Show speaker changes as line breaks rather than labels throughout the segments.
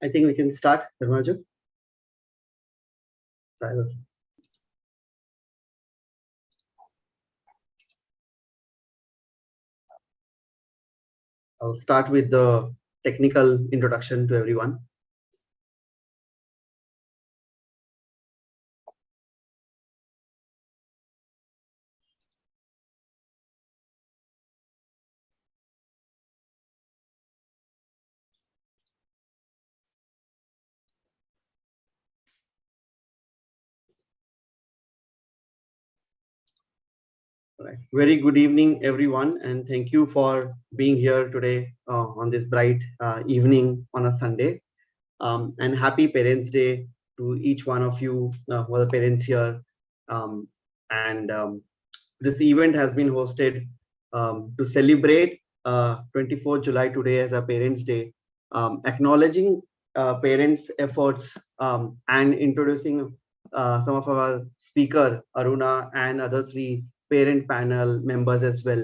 I think we can start, Dharmaraju. I'll start with the technical introduction to everyone. Right. Very good evening, everyone, and thank you for being here today on this bright evening on a Sunday. And happy Parents' Day to each one of you who are the parents here. This event has been hosted to celebrate 24th July today as a Parents' Day, acknowledging parents' efforts and introducing some of our speaker, Aruna, and other three parent panel members as well,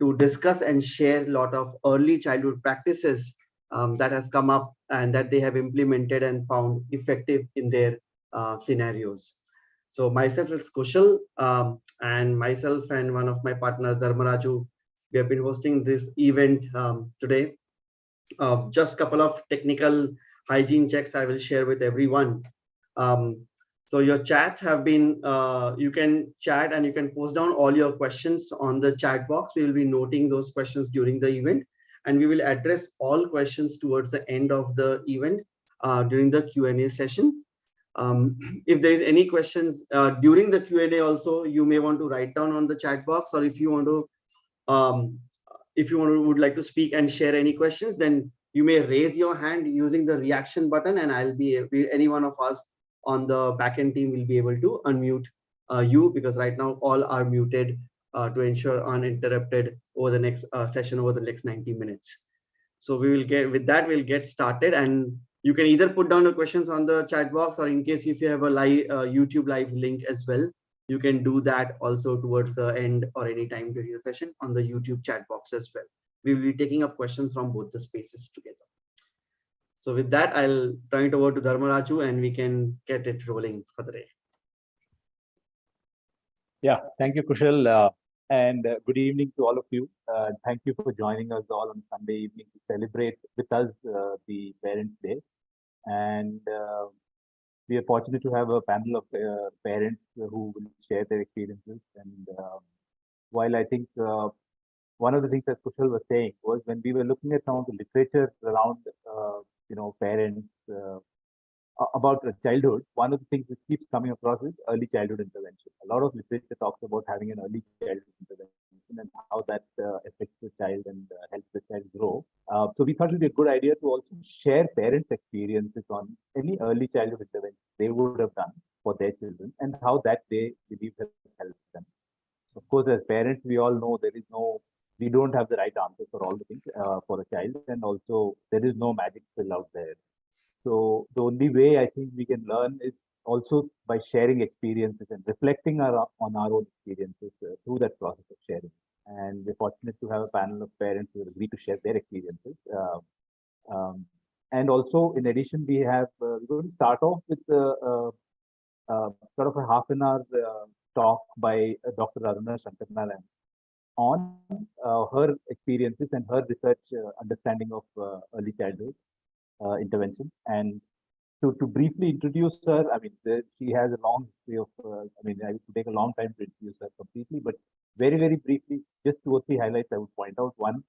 to discuss and share a lot of early childhood practices that have come up and that they have implemented and found effective in their scenarios. So myself is Kushal, and myself and one of my partners, Dharmaraju, we have been hosting this event today. Just a couple of technical hygiene checks I will share with everyone. So your chats have been, you can chat and you can post down all your questions on the chat box. We will be noting those questions during the event, and we will address all questions towards the end of the event during the Q&A session. If there is any questions during the Q&A also, you may want to write down on the chat box, or if you want to would like to speak and share any questions, then you may raise your hand using the reaction button, and any one of us on the backend team will be able to unmute you, because right now all are muted to ensure uninterrupted over the next session over the next 90 minutes. So we'll get started, and you can either put down the questions on the chat box, or in case if you have a live YouTube live link as well, you can do that also towards the end or any time during the session on the YouTube chat box as well. We will be taking up questions from both the spaces together. So with that, I'll turn it over to Dharmaraju and we can get it rolling for the day.
Yeah, thank you, Kushal. And good evening to all of you. Thank you for joining us all on Sunday evening to celebrate with us the Parents' Day. And we are fortunate to have a panel of parents who will share their experiences. And while I think one of the things that Kushal was saying was, when we were looking at some of the literature around, parents about childhood, one of the things that keeps coming across is early childhood intervention. A lot of literature talks about having an early childhood intervention and how that affects the child and helps the child grow. So we thought it would be a good idea to also share parents' experiences on any early childhood intervention they would have done for their children and how that they believe has helped them. Of course, as parents, we all know we don't have the right answer for all the things for a child, and also there is no magic pill out there. So the only way I think we can learn is also by sharing experiences and reflecting on our own experiences through that process of sharing. And we're fortunate to have a panel of parents who agree to share their experiences. And also, in addition, we're going to start off with sort of a half an hour talk by Dr. Aruna on her experiences and her research understanding of early childhood intervention. And to briefly introduce her, I mean, she has a long history of, it would take a long time to introduce her completely, but very, very briefly, just 2 or 3 highlights I would point out. One,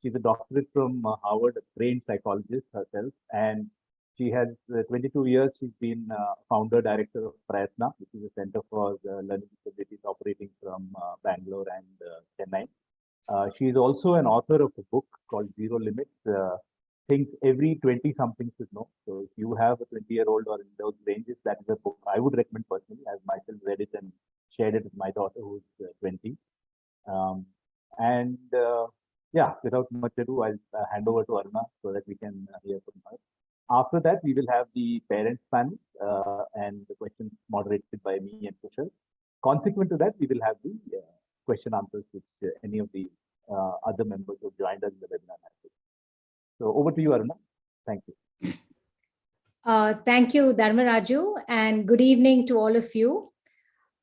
she's a doctorate from Harvard, a trained psychologist herself, and she has 22 years. She's been founder director of Prayatna, which is a center for learning disabilities operating from Bangalore and Chennai. She is also an author of a book called Zero Limits, things every 20-something should know. So if you have a 20-year-old or in those ranges, that is a book I would recommend personally. I've myself read it and shared it with my daughter who's 20. Yeah, without much ado, I'll hand over to Aruna so that we can hear from her. After that, we will have the parents panel and the questions moderated by me and Kushal. Consequent to that, we will have the question answers which any of the other members who joined us in the webinar have. So over to you, Aruna. Thank you.
Thank you, Dharmaraju, and good evening to all of you.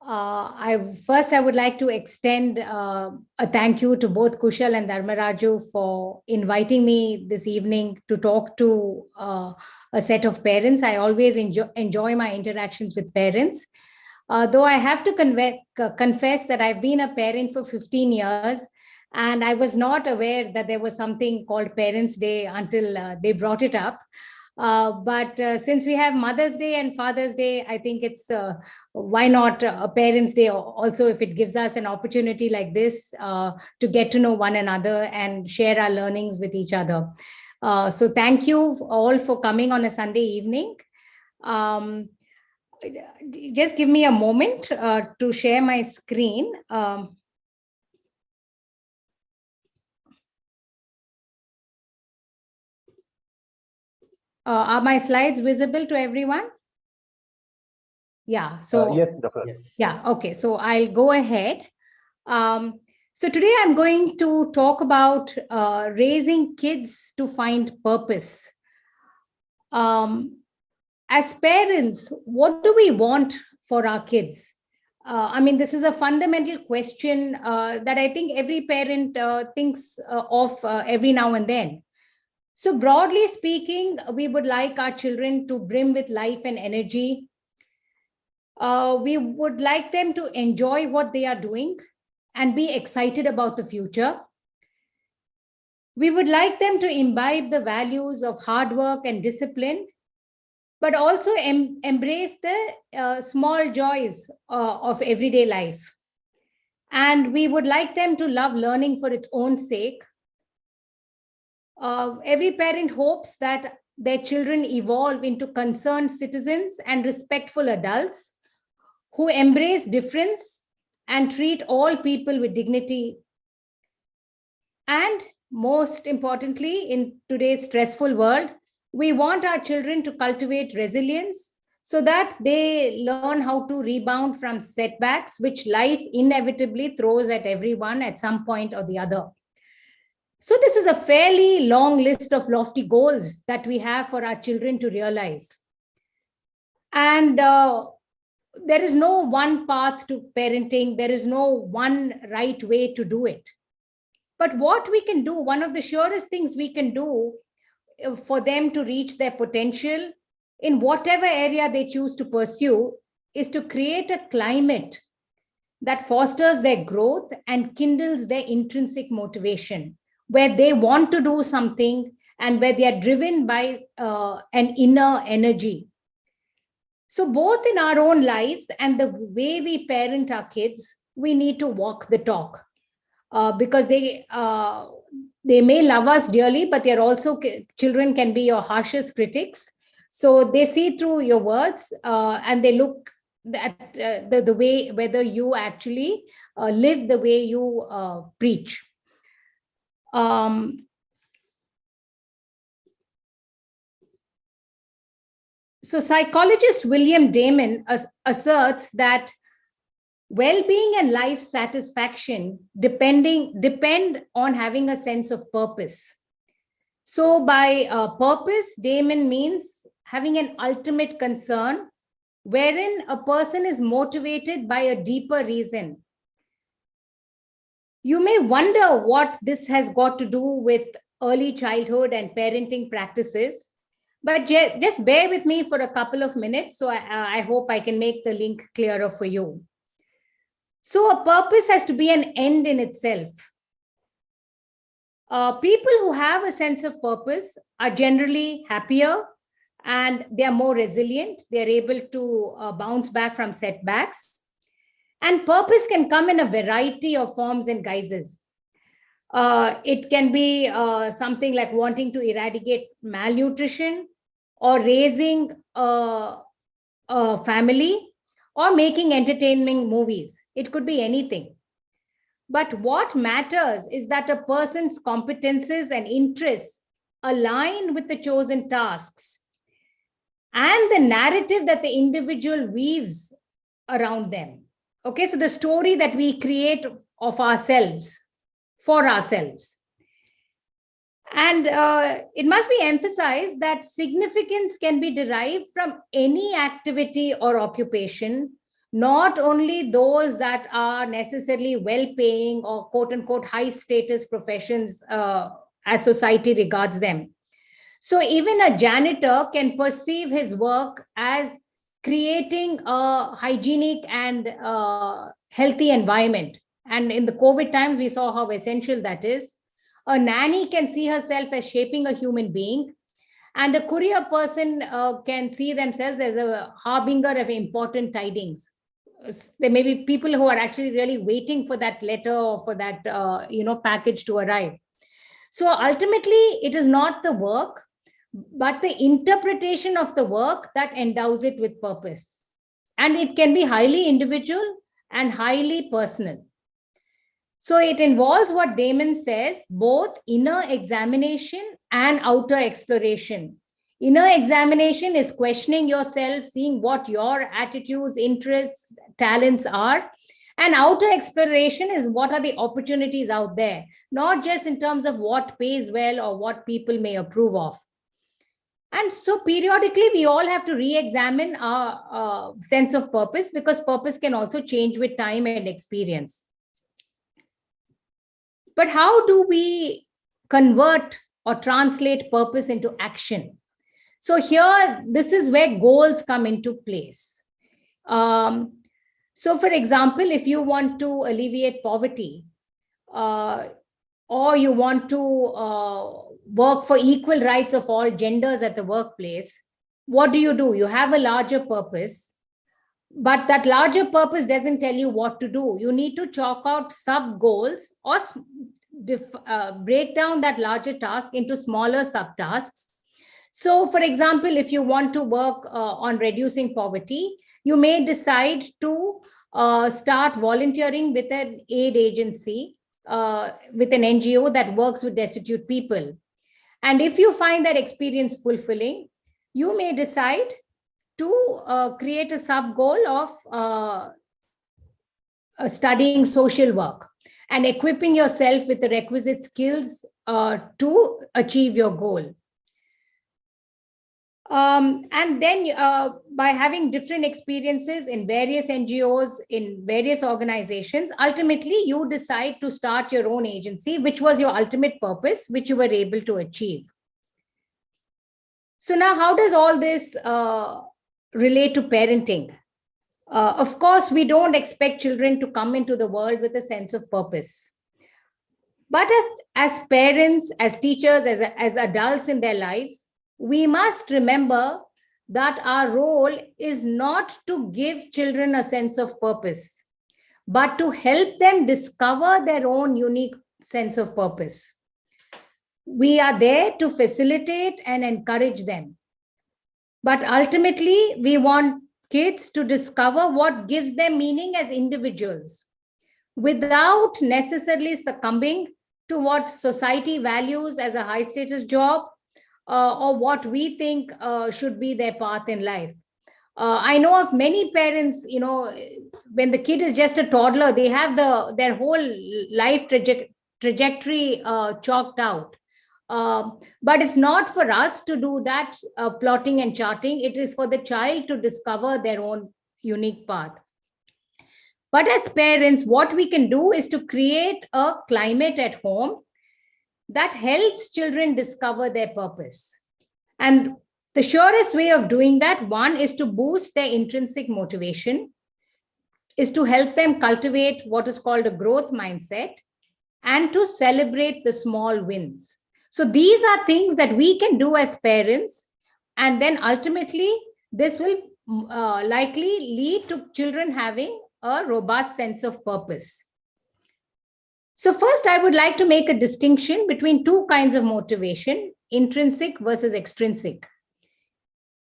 I would like to extend a thank you to both Kushal and Dharmaraju for inviting me this evening to talk to a set of parents. I always enjoy my interactions with parents. Though I have to confess that I've been a parent for 15 years, and I was not aware that there was something called Parents' Day until they brought it up. But since we have Mother's Day and Father's Day, I think it's why not a Parents' Day also, if it gives us an opportunity like this to get to know one another and share our learnings with each other. So thank you all for coming on a Sunday evening. Just give me a moment to share my screen. Are my slides visible to everyone? Yeah. So
yes, Dr.
Yes.
Yeah. Okay. So I'll go ahead. So today I'm going to talk about raising kids to find purpose. As parents, what do we want for our kids? I mean, this is a fundamental question that I think every parent thinks of every now and then. So broadly speaking, we would like our children to brim with life and energy. We would like them to enjoy what they are doing and be excited about the future. We would like them to imbibe the values of hard work and discipline, but also embrace the small joys of everyday life. And we would like them to love learning for its own sake. Every parent hopes that their children evolve into concerned citizens and respectful adults who embrace difference and treat all people with dignity. And most importantly, in today's stressful world, we want our children to cultivate resilience so that they learn how to rebound from setbacks, which life inevitably throws at everyone at some point or the other. So this is a fairly long list of lofty goals that we have for our children to realize. And there is no one path to parenting. There is no one right way to do it. But what we can do, one of the surest things we can do for them to reach their potential in whatever area they choose to pursue is to create a climate that fosters their growth and kindles their intrinsic motivation, where they want to do something and where they are driven by an inner energy. So both in our own lives and the way we parent our kids, we need to walk the talk because they may love us dearly, but they're also, children can be your harshest critics. So they see through your words and they look at the way whether you actually live the way you preach. So psychologist William Damon asserts that well-being and life satisfaction depend on having a sense of purpose. So by purpose, Damon means having an ultimate concern wherein a person is motivated by a deeper reason. You may wonder what this has got to do with early childhood and parenting practices, but just bear with me for a couple of minutes. So I hope I can make the link clearer for you. So a purpose has to be an end in itself. People who have a sense of purpose are generally happier and they are more resilient. They are able to bounce back from setbacks. And purpose can come in a variety of forms and guises. It can be something like wanting to eradicate malnutrition or raising a family or making entertaining movies. It could be anything. But what matters is that a person's competences and interests align with the chosen tasks and the narrative that the individual weaves around them. Okay, so the story that we create of ourselves, for ourselves. And it must be emphasized that significance can be derived from any activity or occupation, not only those that are necessarily well-paying or quote-unquote high-status professions as society regards them. So even a janitor can perceive his work as creating a hygienic and healthy environment. And in the COVID times, we saw how essential that is. A nanny can see herself as shaping a human being, and a courier person can see themselves as a harbinger of important tidings. There may be people who are actually really waiting for that letter or for that package to arrive. So ultimately, it is not the work, but the interpretation of the work that endows it with purpose. And it can be highly individual and highly personal. So it involves what Damon says, both inner examination and outer exploration. Inner examination is questioning yourself, seeing what your attitudes, interests, talents are. And outer exploration is what are the opportunities out there, not just in terms of what pays well or what people may approve of. And so periodically, we all have to re-examine our sense of purpose, because purpose can also change with time and experience. But how do we convert or translate purpose into action? So here, this is where goals come into place. So for example, if you want to alleviate poverty, or you want to work for equal rights of all genders at the workplace, what do? You have a larger purpose, but that larger purpose doesn't tell you what to do. You need to chalk out sub-goals or break down that larger task into smaller subtasks. So for example, if you want to work on reducing poverty, you may decide to start volunteering with an aid agency, with an NGO that works with destitute people. And if you find that experience fulfilling, you may decide to create a sub-goal of studying social work and equipping yourself with the requisite skills to achieve your goal. And then by having different experiences in various NGOs, in various organizations, ultimately you decide to start your own agency, which was your ultimate purpose, which you were able to achieve. So now, how does all this relate to parenting? Of course, we don't expect children to come into the world with a sense of purpose. But as parents, as teachers, as adults in their lives, we must remember that our role is not to give children a sense of purpose, but to help them discover their own unique sense of purpose. We are there to facilitate and encourage them. But ultimately, we want kids to discover what gives them meaning as individuals, without necessarily succumbing to what society values as a high status job, or what we think should be their path in life. I know of many parents, when the kid is just a toddler, they have their whole life trajectory chalked out. But it's not for us to do that plotting and charting. It is for the child to discover their own unique path. But as parents, what we can do is to create a climate at home that helps children discover their purpose. And the surest way of doing that, one, is to boost their intrinsic motivation, is to help them cultivate what is called a growth mindset, and to celebrate the small wins. So these are things that we can do as parents, and then ultimately this will likely lead to children having a robust sense of purpose. So first, I would like to make a distinction between two kinds of motivation, intrinsic versus extrinsic.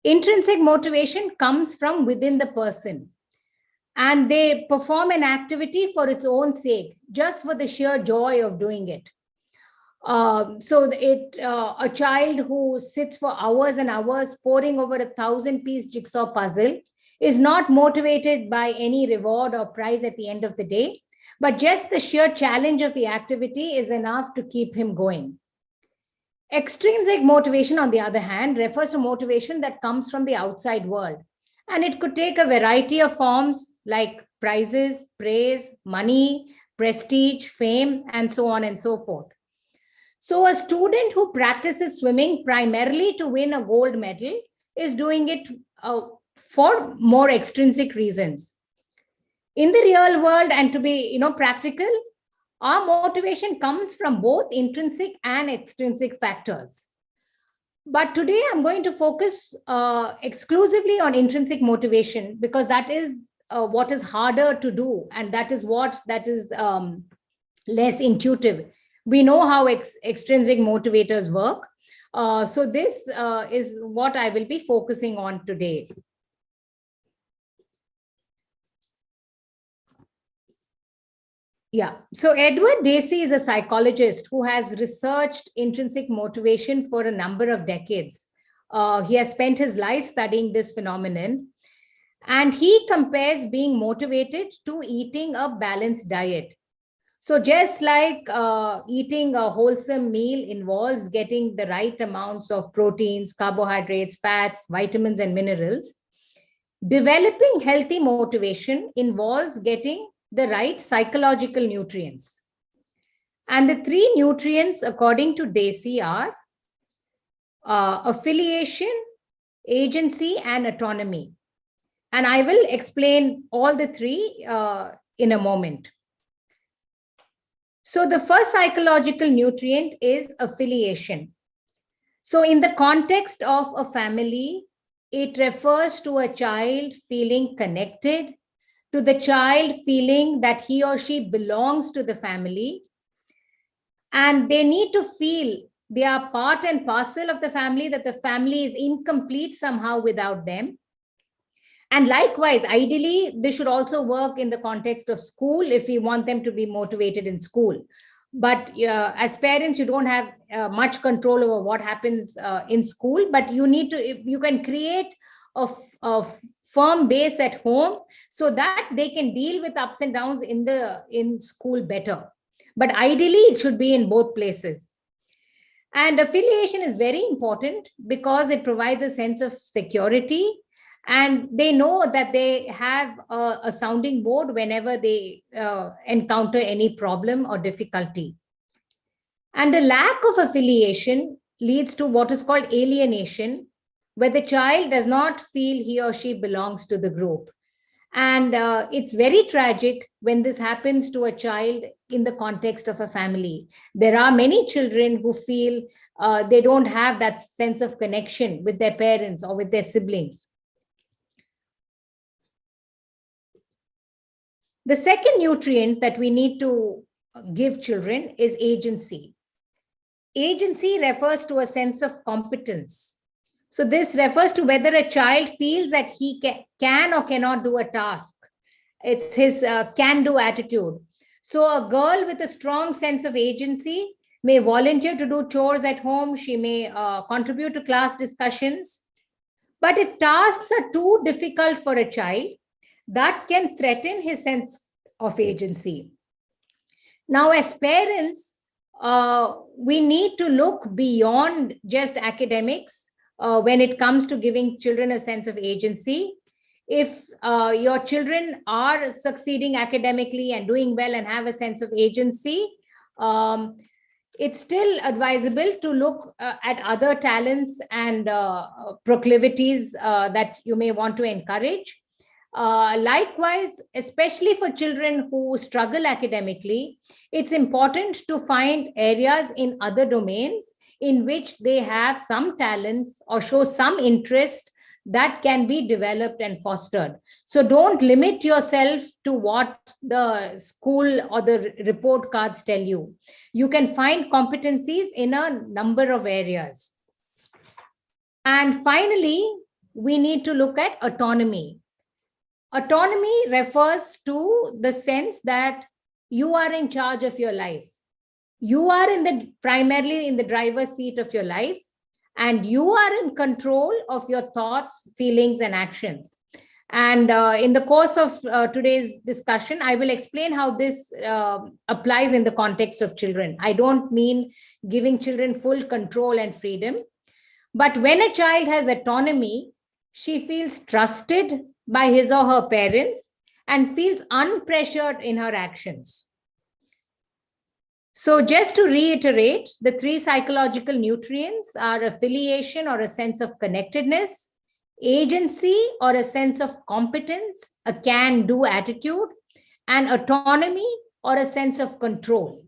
Intrinsic motivation comes from within the person, and they perform an activity for its own sake, just for the sheer joy of doing it. A child who sits for hours and hours poring over a 1,000-piece jigsaw puzzle is not motivated by any reward or prize at the end of the day, but just the sheer challenge of the activity is enough to keep him going. Extrinsic motivation, on the other hand, refers to motivation that comes from the outside world. And it could take a variety of forms like prizes, praise, money, prestige, fame, and so on and so forth. So a student who practices swimming primarily to win a gold medal is doing it for more extrinsic reasons. In the real world, and to be practical, our motivation comes from both intrinsic and extrinsic factors. But today I'm going to focus exclusively on intrinsic motivation, because that is what is harder to do, and that is less intuitive. We know how extrinsic motivators work. So this is what I will be focusing on today. Yeah, so Edward Dacey is a psychologist who has researched intrinsic motivation for a number of decades. He has spent his life studying this phenomenon, and he compares being motivated to eating a balanced diet. So just like eating a wholesome meal involves getting the right amounts of proteins, carbohydrates, fats, vitamins, and minerals, developing healthy motivation involves getting the right psychological nutrients. And the three nutrients, according to Dacey, are affiliation, agency, and autonomy. And I will explain all the three in a moment. So the first psychological nutrient is affiliation. So in the context of a family, it refers to a child feeling connected, to the child feeling that he or she belongs to the family, and they need to feel they are part and parcel of the family, that the family is incomplete somehow without them. And likewise, ideally, this should also work in the context of school if we want them to be motivated in school. But as parents, you don't have much control over what happens in school, but you can create a firm base at home so that they can deal with ups and downs in school better. But ideally, it should be in both places. And affiliation is very important because it provides a sense of security, and they know that they have a sounding board whenever they encounter any problem or difficulty. And the lack of affiliation leads to what is called alienation, where the child does not feel he or she belongs to the group. And it's very tragic when this happens to a child in the context of a family. There are many children who feel they don't have that sense of connection with their parents or with their siblings. The second nutrient that we need to give children is agency. Agency refers to a sense of competence. So this refers to whether a child feels that he can or cannot do a task. It's his can-do attitude. So a girl with a strong sense of agency may volunteer to do chores at home. She may contribute to class discussions. But if tasks are too difficult for a child, that can threaten his sense of agency. Now, as parents, we need to look beyond just academics when it comes to giving children a sense of agency. If your children are succeeding academically and doing well and have a sense of agency, it's still advisable to look at other talents and proclivities that you may want to encourage. Likewise, especially for children who struggle academically, it's important to find areas in other domains in which they have some talents or show some interest that can be developed and fostered. So don't limit yourself to what the school or the report cards tell you. You can find competencies in a number of areas. And finally, we need to look at autonomy. Autonomy refers to the sense that you are in charge of your life. You are primarily in the driver's seat of your life, and you are in control of your thoughts, feelings, and actions. And in the course of today's discussion, I will explain how this applies in the context of children. I don't mean giving children full control and freedom, but when a child has autonomy, she feels trusted by his or her parents and feels unpressured in her actions. So just to reiterate, the 3 psychological nutrients are affiliation or a sense of connectedness, agency or a sense of competence, a can-do attitude, and autonomy or a sense of control.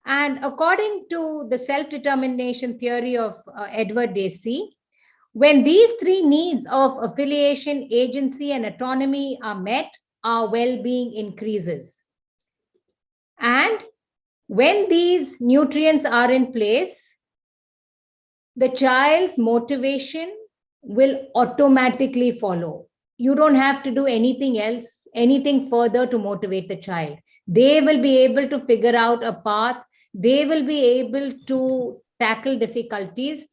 And according to the self-determination theory of Edward Dacey, when these 3 needs of affiliation, agency, and autonomy are met, our well-being increases. And when these nutrients are in place, the child's motivation will automatically follow. You don't have to do anything else, anything further to motivate the child. They will be able to figure out a path. They will be able to tackle difficulties,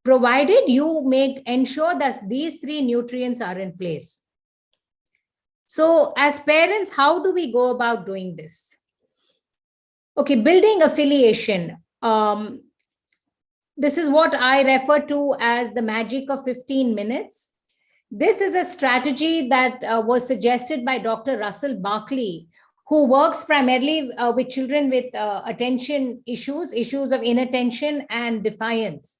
provided you ensure that these 3 nutrients are in place. So as parents, how do we go about doing this? Okay, building affiliation. This is what I refer to as the magic of 15 minutes. This is a strategy that was suggested by Dr. Russell Barkley, who works primarily with children with attention issues of inattention and defiance.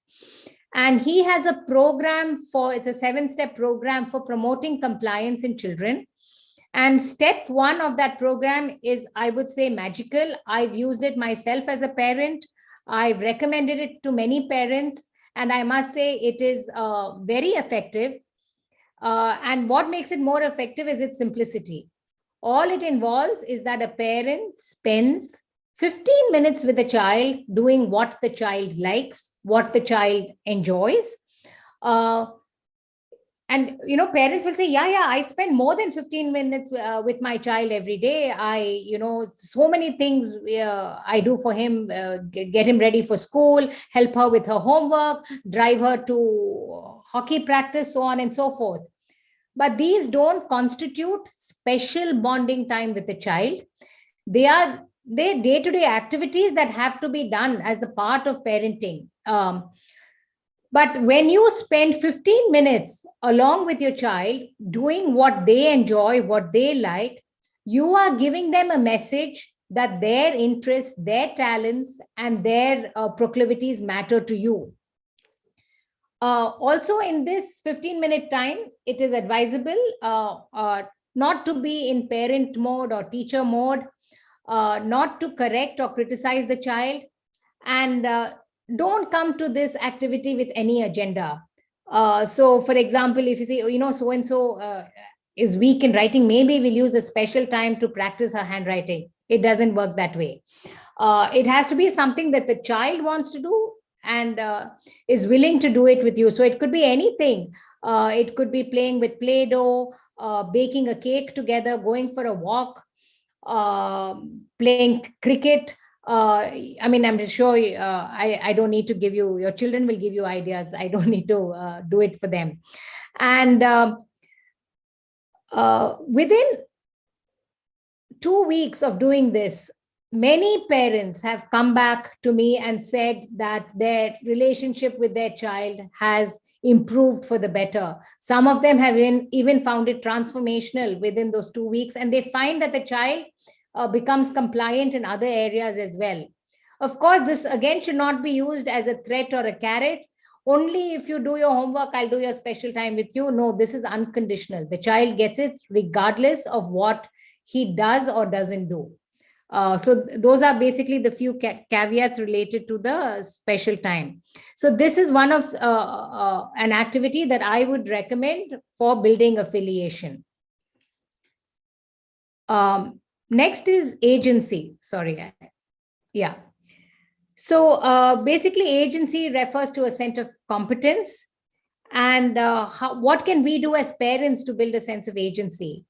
And he has a program it's a 7-step program for promoting compliance in children. And step 1 of that program is, I would say, magical. I've used it myself as a parent. I've recommended it to many parents, and I must say it is very effective. And what makes it more effective is its simplicity. All it involves is that a parent spends 15 minutes with a child doing what the child likes, what the child enjoys. And, parents will say, yeah, I spend more than 15 minutes with my child every day. So many things I do for him, get him ready for school, help her with her homework, drive her to hockey practice, so on and so forth. But these don't constitute special bonding time with the child. They're day-to-day activities that have to be done as a part of parenting. But when you spend 15 minutes along with your child doing what they enjoy, what they like, you are giving them a message that their interests, their talents, and their proclivities matter to you. Also, in this 15-minute time, it is advisable not to be in parent mode or teacher mode, not to correct or criticize the child, and don't come to this activity with any agenda. So, for example, if you say, so-and-so is weak in writing, maybe we'll use a special time to practice her handwriting. It doesn't work that way. It has to be something that the child wants to do and is willing to do it with you. So it could be anything. It could be playing with Play-Doh, baking a cake together, going for a walk, playing cricket. I'm sure I don't need to give you, your children will give you ideas. I don't need to do it for them. And within 2 weeks of doing this, many parents have come back to me and said that their relationship with their child has improved for the better. Some of them have even found it transformational within those 2 weeks, and they find that the child becomes compliant in other areas as well. Of course, this again should not be used as a threat or a carrot. Only if you do your homework, I'll do your special time with you. No, this is unconditional. The child gets it regardless of what he does or doesn't do. So those are basically the few caveats related to the special time. So this is one of an activity that I would recommend for building affiliation. Next is agency. Sorry. Yeah. So basically agency refers to a sense of competence. And what can we do as parents to build a sense of agency?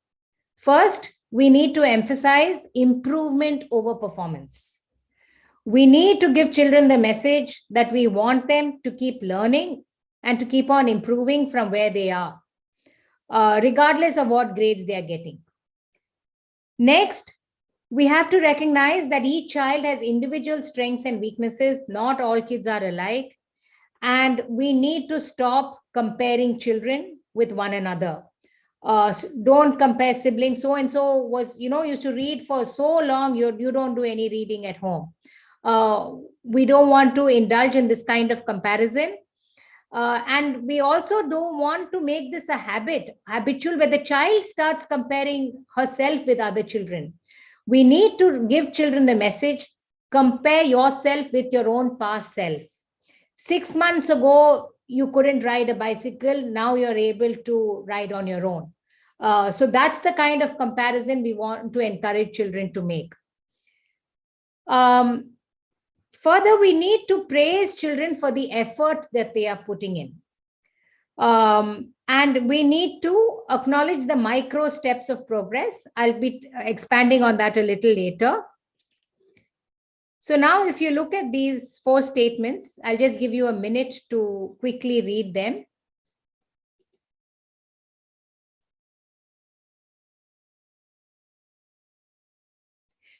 First, we need to emphasize improvement over performance. We need to give children the message that we want them to keep learning and to keep on improving from where they are. regardless of what grades they are getting. Next, we have to recognize that each child has individual strengths and weaknesses. Not all kids are alike. And we need to stop comparing children with one another. Don't compare siblings. So and so was, used to read for so long, you don't do any reading at home. We don't want to indulge in this kind of comparison. And we also don't want to make this a habitual, where the child starts comparing herself with other children. We need to give children the message: compare yourself with your own past self. 6 months ago, you couldn't ride a bicycle. Now you're able to ride on your own. So that's the kind of comparison we want to encourage children to make. Further, we need to praise children for the effort that they are putting in. And we need to acknowledge the micro steps of progress. I'll be expanding on that a little later. So now if you look at these 4 statements, I'll just give you a minute to quickly read them.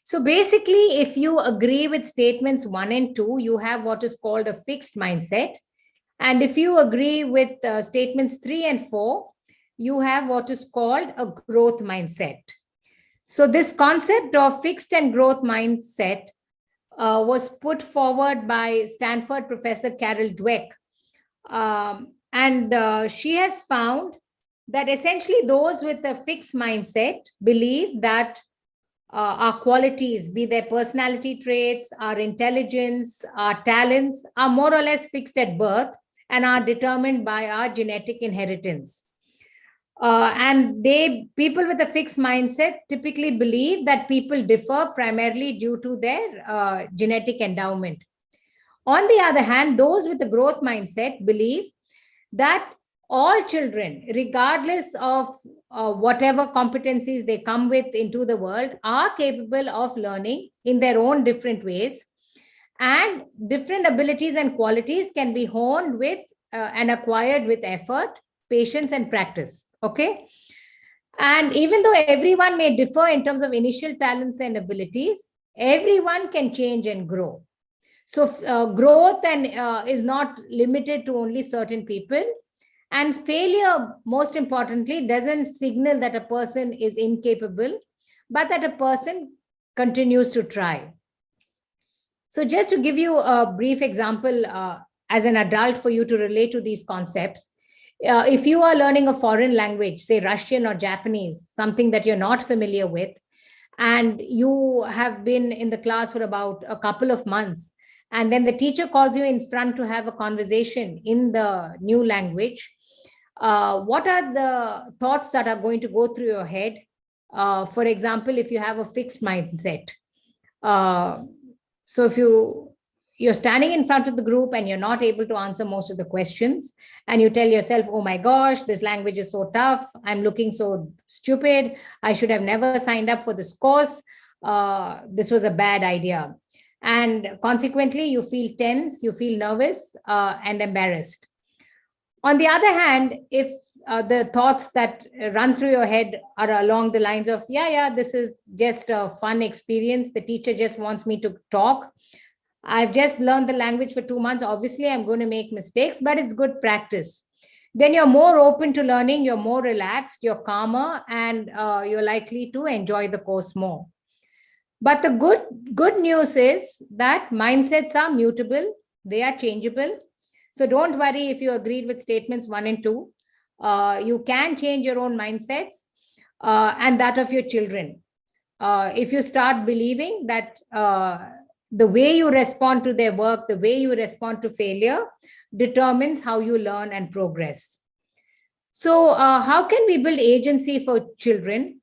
So basically, if you agree with statements 1 and 2, you have what is called a fixed mindset. And if you agree with statements 3 and 4, you have what is called a growth mindset. So this concept of fixed and growth mindset was put forward by Stanford professor Carol Dweck. And she has found that essentially those with a fixed mindset believe that our qualities, be their personality traits, our intelligence, our talents, are more or less fixed at birth and are determined by our genetic inheritance. And people with a fixed mindset typically believe that people differ primarily due to their genetic endowment. On the other hand, those with a growth mindset believe that all children, regardless of whatever competencies they come with into the world, are capable of learning in their own different ways, and different abilities and qualities can be honed with and acquired with effort, patience, and practice. Okay. And even though everyone may differ in terms of initial talents and abilities, everyone can change and grow. So growth is not limited to only certain people. And failure, most importantly, doesn't signal that a person is incapable, but that a person continues to try. So just to give you a brief example as an adult for you to relate to these concepts, if you are learning a foreign language, say Russian or Japanese, something that you're not familiar with, and you have been in the class for about a couple of months, and then the teacher calls you in front to have a conversation in the new language, what are the thoughts that are going to go through your head? For example, if you have a fixed mindset. So if you're standing in front of the group and you're not able to answer most of the questions, and you tell yourself, oh my gosh, this language is so tough, I'm looking so stupid, I should have never signed up for this course, this was a bad idea. And consequently, you feel tense, you feel nervous and embarrassed. On the other hand, if the thoughts that run through your head are along the lines of, yeah, this is just a fun experience, the teacher just wants me to talk, I've just learned the language for 2 months, obviously I'm going to make mistakes, but it's good practice, then you're more open to learning, you're more relaxed, you're calmer, and you're likely to enjoy the course more. But the good news is that mindsets are mutable, they are changeable. So don't worry if you agreed with statements 1 and 2. You can change your own mindsets and that of your children. If you start believing that the way you respond to their work, the way you respond to failure determines how you learn and progress. So how can we build agency for children?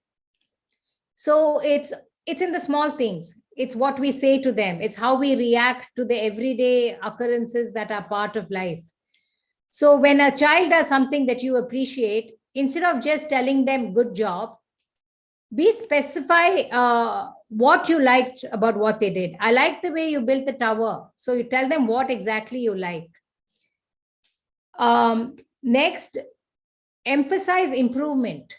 So it's in the small things. It's what we say to them. It's how we react to the everyday occurrences that are part of life. So when a child does something that you appreciate, instead of just telling them good job, specify what you liked about what they did. I like the way you built the tower. So you tell them what exactly you like. Next, emphasize improvement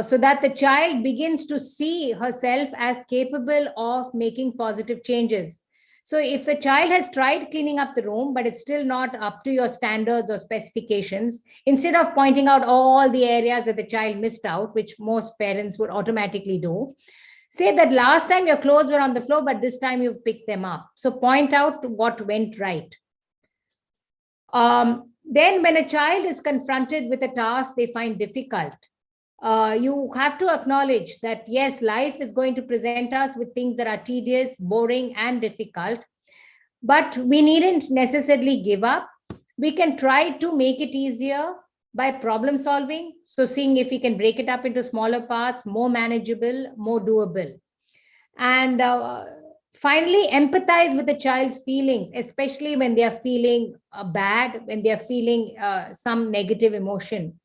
so that the child begins to see herself as capable of making positive changes. So if the child has tried cleaning up the room, but it's still not up to your standards or specifications, instead of pointing out all the areas that the child missed out, which most parents would automatically do, say that last time your clothes were on the floor, but this time you've picked them up. So point out what went right. Then when a child is confronted with a task they find difficult, you have to acknowledge that, yes, life is going to present us with things that are tedious, boring, and difficult, but we needn't necessarily give up. We can try to make it easier by problem solving. So seeing if we can break it up into smaller parts, more manageable, more doable. And finally, empathize with the child's feelings, especially when they are feeling bad, when they are feeling some negative emotion.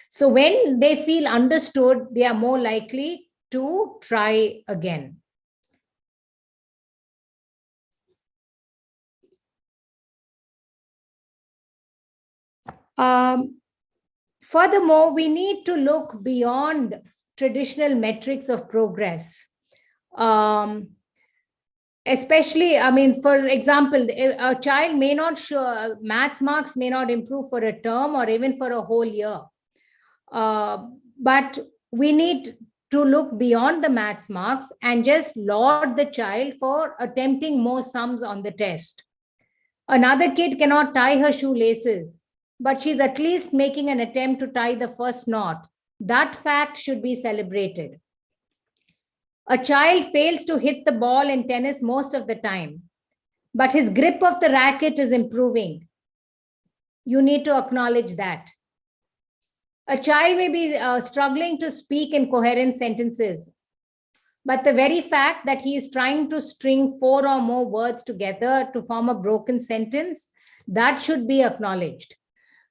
So when they feel understood, they are more likely to try again. Furthermore, we need to look beyond traditional metrics of progress. Especially, I mean, for example, a child may not show, maths marks may not improve for a term or even for a whole year. But we need to look beyond the maths marks and just laud the child for attempting more sums on the test. Another kid cannot tie her shoelaces, but she's at least making an attempt to tie the first knot. That fact should be celebrated. A child fails to hit the ball in tennis most of the time, but his grip of the racket is improving. You need to acknowledge that. A child may be struggling to speak in coherent sentences, but the very fact that he is trying to string 4 or more words together to form a broken sentence, that should be acknowledged.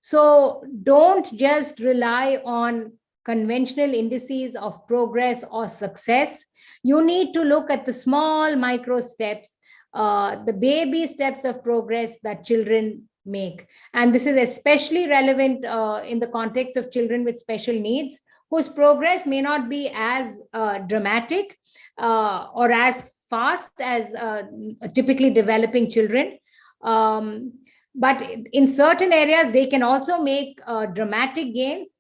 So don't just rely on conventional indices of progress or success. You need to look at the small micro steps, the baby steps of progress that children make. And this is especially relevant in the context of children with special needs, whose progress may not be as dramatic or as fast as typically developing children. But in certain areas, they can also make dramatic gains,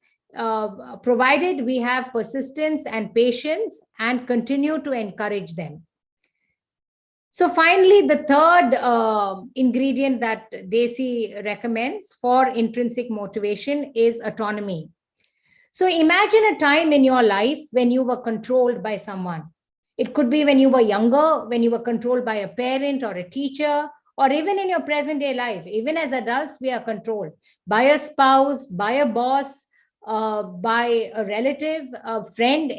provided we have persistence and patience and continue to encourage them. So finally, the third ingredient that Desi recommends for intrinsic motivation is autonomy. So imagine a time in your life when you were controlled by someone. It could be when you were younger, when you were controlled by a parent or a teacher, or even in your present day life. Even as adults, we are controlled by a spouse, by a boss, by a relative, a friend.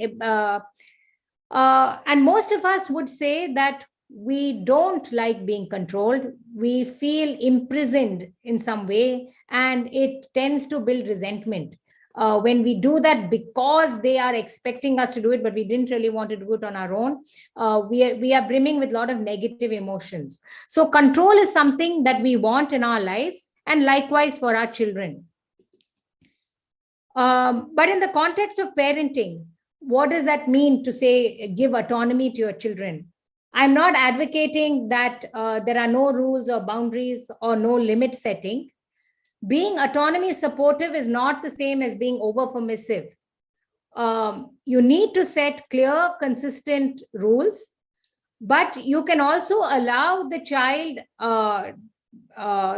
And most of us would say that we don't like being controlled. We feel imprisoned in some way, and it tends to build resentment. When we do that because they are expecting us to do it, but we didn't really want to do it on our own, we are brimming with a lot of negative emotions. So control is something that we want in our lives, and likewise for our children. But in the context of parenting, what does that mean to say give autonomy to your children? I'm not advocating that there are no rules or boundaries or no limit setting. Being autonomy supportive is not the same as being over permissive. You need to set clear, consistent rules, but you can also allow the child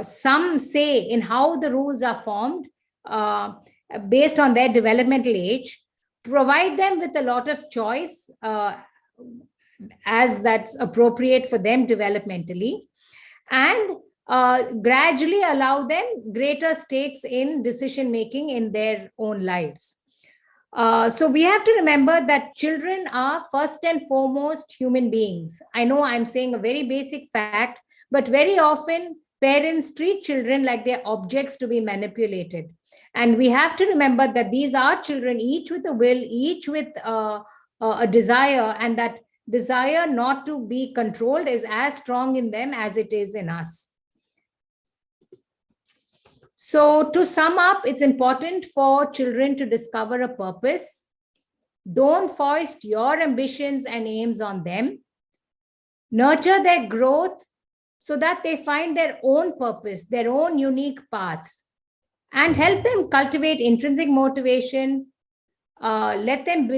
some say in how the rules are formed based on their developmental age. Provide them with a lot of choice as that's appropriate for them developmentally, and gradually allow them greater stakes in decision making in their own lives. So we have to remember that children are first and foremost human beings. I know I'm saying a very basic fact, but very often parents treat children like they're objects to be manipulated. And we have to remember that these are children, each with a will, each with a desire, and that desire not to be controlled is as strong in them as it is in us. So to sum up, it's important for children to discover a purpose. Don't foist your ambitions and aims on them. Nurture their growth so that they find their own purpose, their own unique paths, and help them cultivate intrinsic motivation. Let them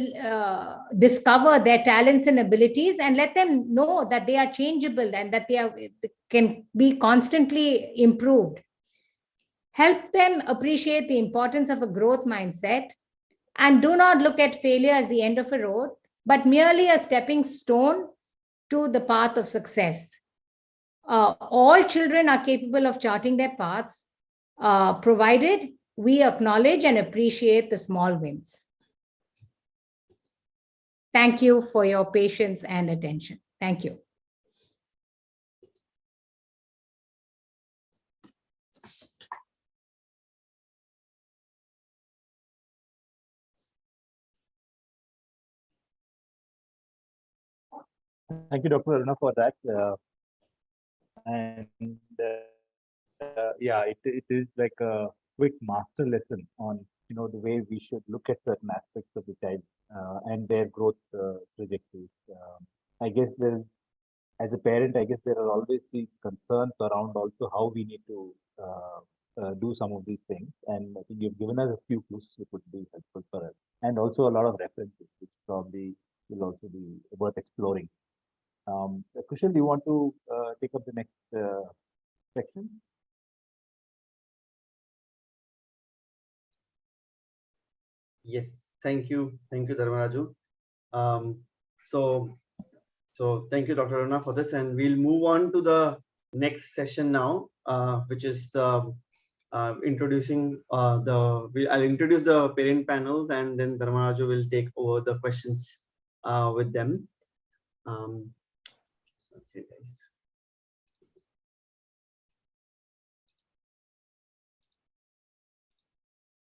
discover their talents and abilities, and let them know that they are changeable and that can be constantly improved. Help them appreciate the importance of a growth mindset, and do not look at failure as the end of a road, but merely a stepping stone to the path of success. All children are capable of charting their paths, provided we acknowledge and appreciate the small wins. Thank you for your patience and attention. Thank you.
Thank you, Dr. Aruna, for that. Yeah, it is like a quick master lesson on the way we should look at certain aspects of the child and their growth trajectories. I guess as a parent, I guess there are always these concerns around also how we need to do some of these things. And I think you've given us a few clues which would be helpful for us, and also a lot of references which probably will also be worth exploring. Kushal, do you want to take up the next section?
Yes, thank you, Dharmaraju. So thank you, Dr. Aruna, for this, and we'll move on to the next session now, which is the introducing I'll introduce the parent panels, and then Dharmaraju will take over the questions with them. That's it, guys.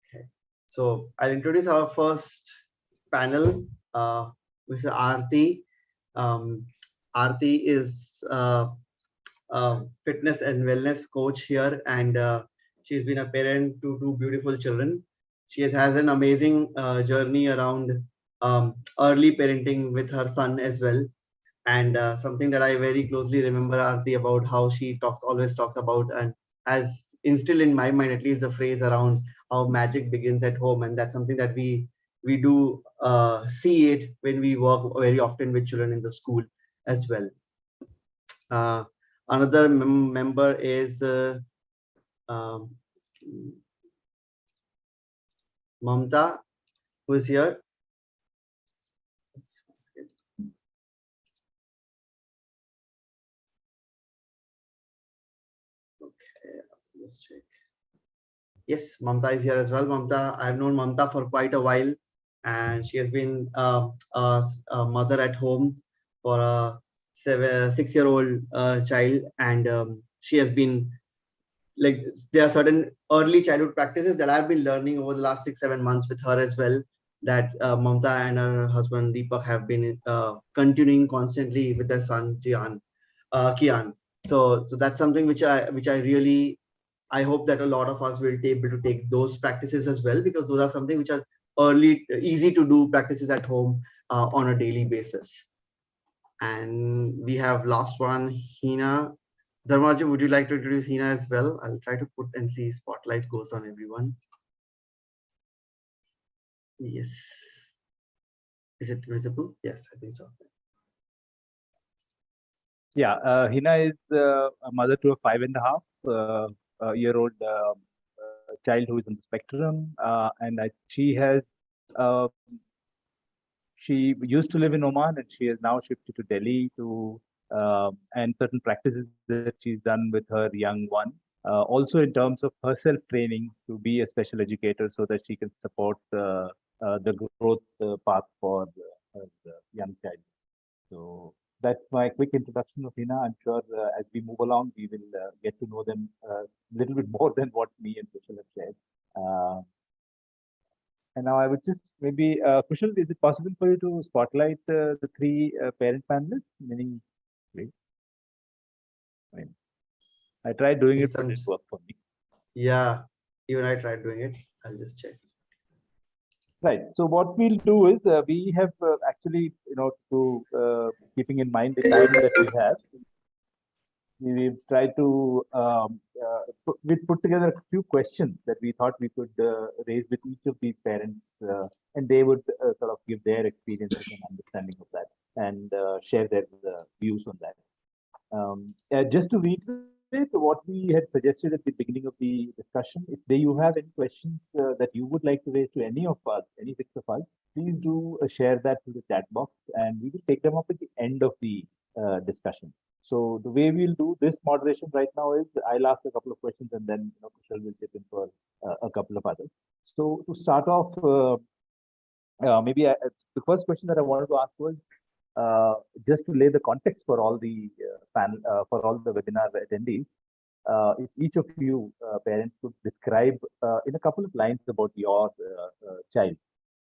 Okay, so I'll introduce our first panel, Mr. Aarti. Aarti is a fitness and wellness coach here, and she's been a parent to two beautiful children. She has an amazing journey around early parenting with her son as well. And something that I very closely remember Aarti about, how she always talks about, and has instilled in my mind at least, the phrase around how magic begins at home. And that's something that we do see it when we work very often with children in the school as well. Another member is Mamta, who is here. Okay, let's check. Yes, Mamta is here as well. Mamta, I've known Mamta for quite a while, and she has been a mother at home for a 6-year-old child, and she has been, like, there are certain early childhood practices that I've been learning over the last 6-7 months with her as well, that Mamta and her husband Deepak have been continuing constantly with their son Kian. So that's something which I really, I hope that a lot of us will be able to take those practices as well, because those are something which are easy to do practices at home on a daily basis. And we have last one, Hina. Dharmaraju, would you like to introduce Hina as well? I'll try to put and see spotlight goes on everyone. Yes. Is it visible? Yes, I think so.
Yeah, Hina is a mother to a 5.5-year-old child who is on the spectrum, and she used to live in Oman, and she has now shifted to Delhi and certain practices that she's done with her young one. Also in terms of her self-training to be a special educator, so that she can support the growth path for her young child. So that's my quick introduction of Hina. I'm sure as we move along, we will get to know them a little bit more than what me and Kushal have shared. And now I would just maybe, Kushal, is it possible for you to spotlight the three parent panelists? Meaning, I tried doing it, but it didn't work for me.
Yeah, even I tried doing it. I'll just check.
Right. So what we'll do is we have actually, keeping in mind the time that we have, we've tried to we put together a few questions that we thought we could raise with each of these parents, and they would sort of give their experiences and understanding of that and share their views on that. Just to reiterate what we had suggested at the beginning of the discussion, if you have any questions that you would like to raise to any of us, any six of us, please do share that to the chat box, and we will take them up at the end of the discussion. So the way we'll do this moderation right now is I'll ask a couple of questions, and then Kushal will chip in for a couple of others. So to start off, maybe the first question that I wanted to ask was just to lay the context for all the for all the webinar attendees. If each of you parents could describe in a couple of lines about your child,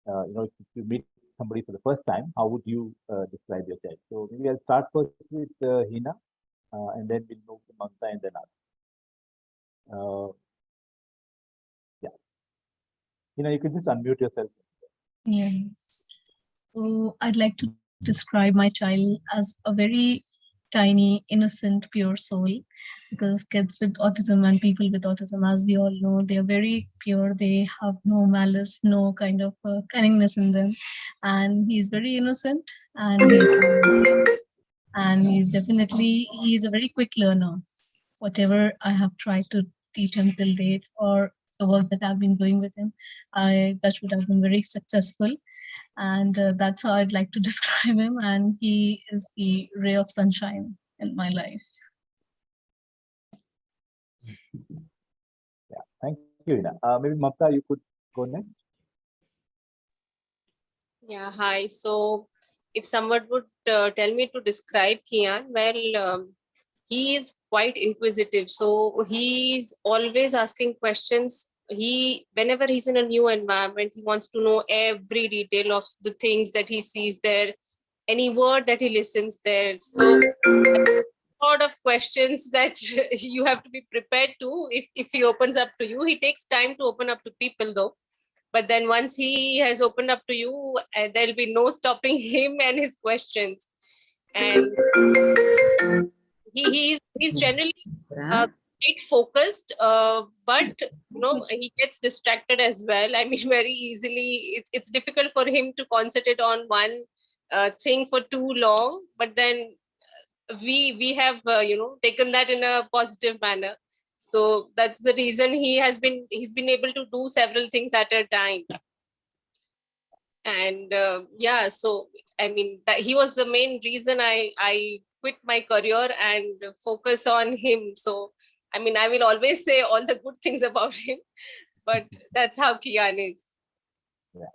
if you meet somebody for the first time, how would you describe your child? So maybe I'll start first with Hina, and then we'll move to Mamta and then Aruna. Yeah, Hina, you can just unmute yourself.
Yeah. So I'd like to describe my child as a very tiny, innocent, pure soul, because kids with autism and people with autism, as we all know, they are very pure. They have no malice, no kind of cunningness in them. And he's very innocent, and he's definitely, he's a very quick learner. Whatever I have tried to teach him till date, or the work that I've been doing with him, that would have been very successful. And that's how I'd like to describe him. And he is the ray of sunshine in my life.
Yeah, thank you, Hina. Maybe Mamta, you could go next.
Yeah, hi. So if someone would tell me to describe Kian, well, he is quite inquisitive. So he's always asking questions. Whenever he's in a new environment, he wants to know every detail of the things that he sees there, any word that he listens there. So a lot of questions that you have to be prepared to if he opens up to you. He takes time to open up to people though. But then once he has opened up to you, there'll be no stopping him and his questions. And he's generally quite focused, but he gets distracted as well. I mean, very easily. It's difficult for him to concentrate on one thing for too long. But then we have taken that in a positive manner. So that's the reason he's been able to do several things at a time. And yeah, so I mean he was the main reason I quit my career and focus on him. So I mean, I will always say all the good things about him, but that's how Kian is.
Yeah.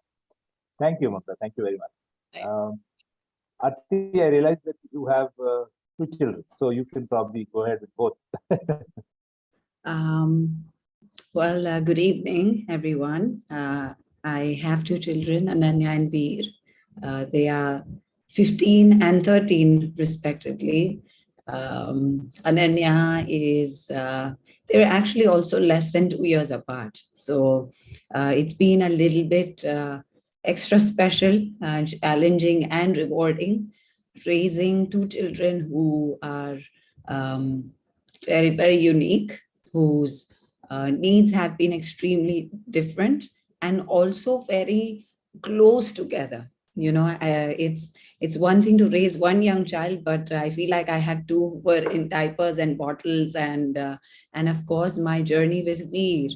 Thank you, Mamta. Thank you very much. Arti, I realize that you have 2 children, so you can probably go ahead with both.
Well, good evening, everyone. I have 2 children, Ananya and Veer. They are 15 and 13, respectively. Ananya is, they're actually also less than 2 years apart. So it's been a little bit extra special, challenging and rewarding, raising 2 children who are very, very unique, whose needs have been extremely different and also very close together. It's one thing to raise one young child, but I feel like I had 2 who were in diapers and bottles, and of course my journey with Veer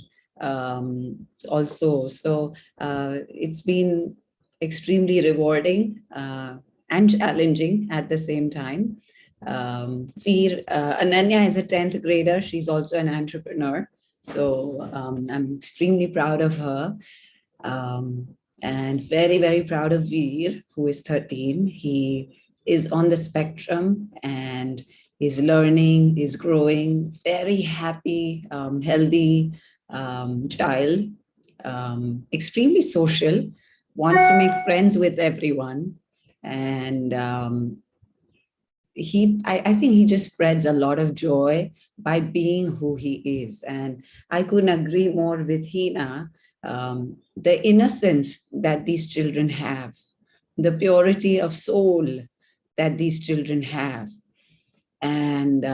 also. So it's been extremely rewarding and challenging at the same time. Ananya is a 10th grader. She's also an entrepreneur. So I'm extremely proud of her. And very, very proud of Veer, who is 13. He is on the spectrum and is learning, is growing, very happy, healthy child, extremely social, wants to make friends with everyone. And I think he just spreads a lot of joy by being who he is. And I couldn't agree more with Hina. The innocence that these children have, the purity of soul that these children have, and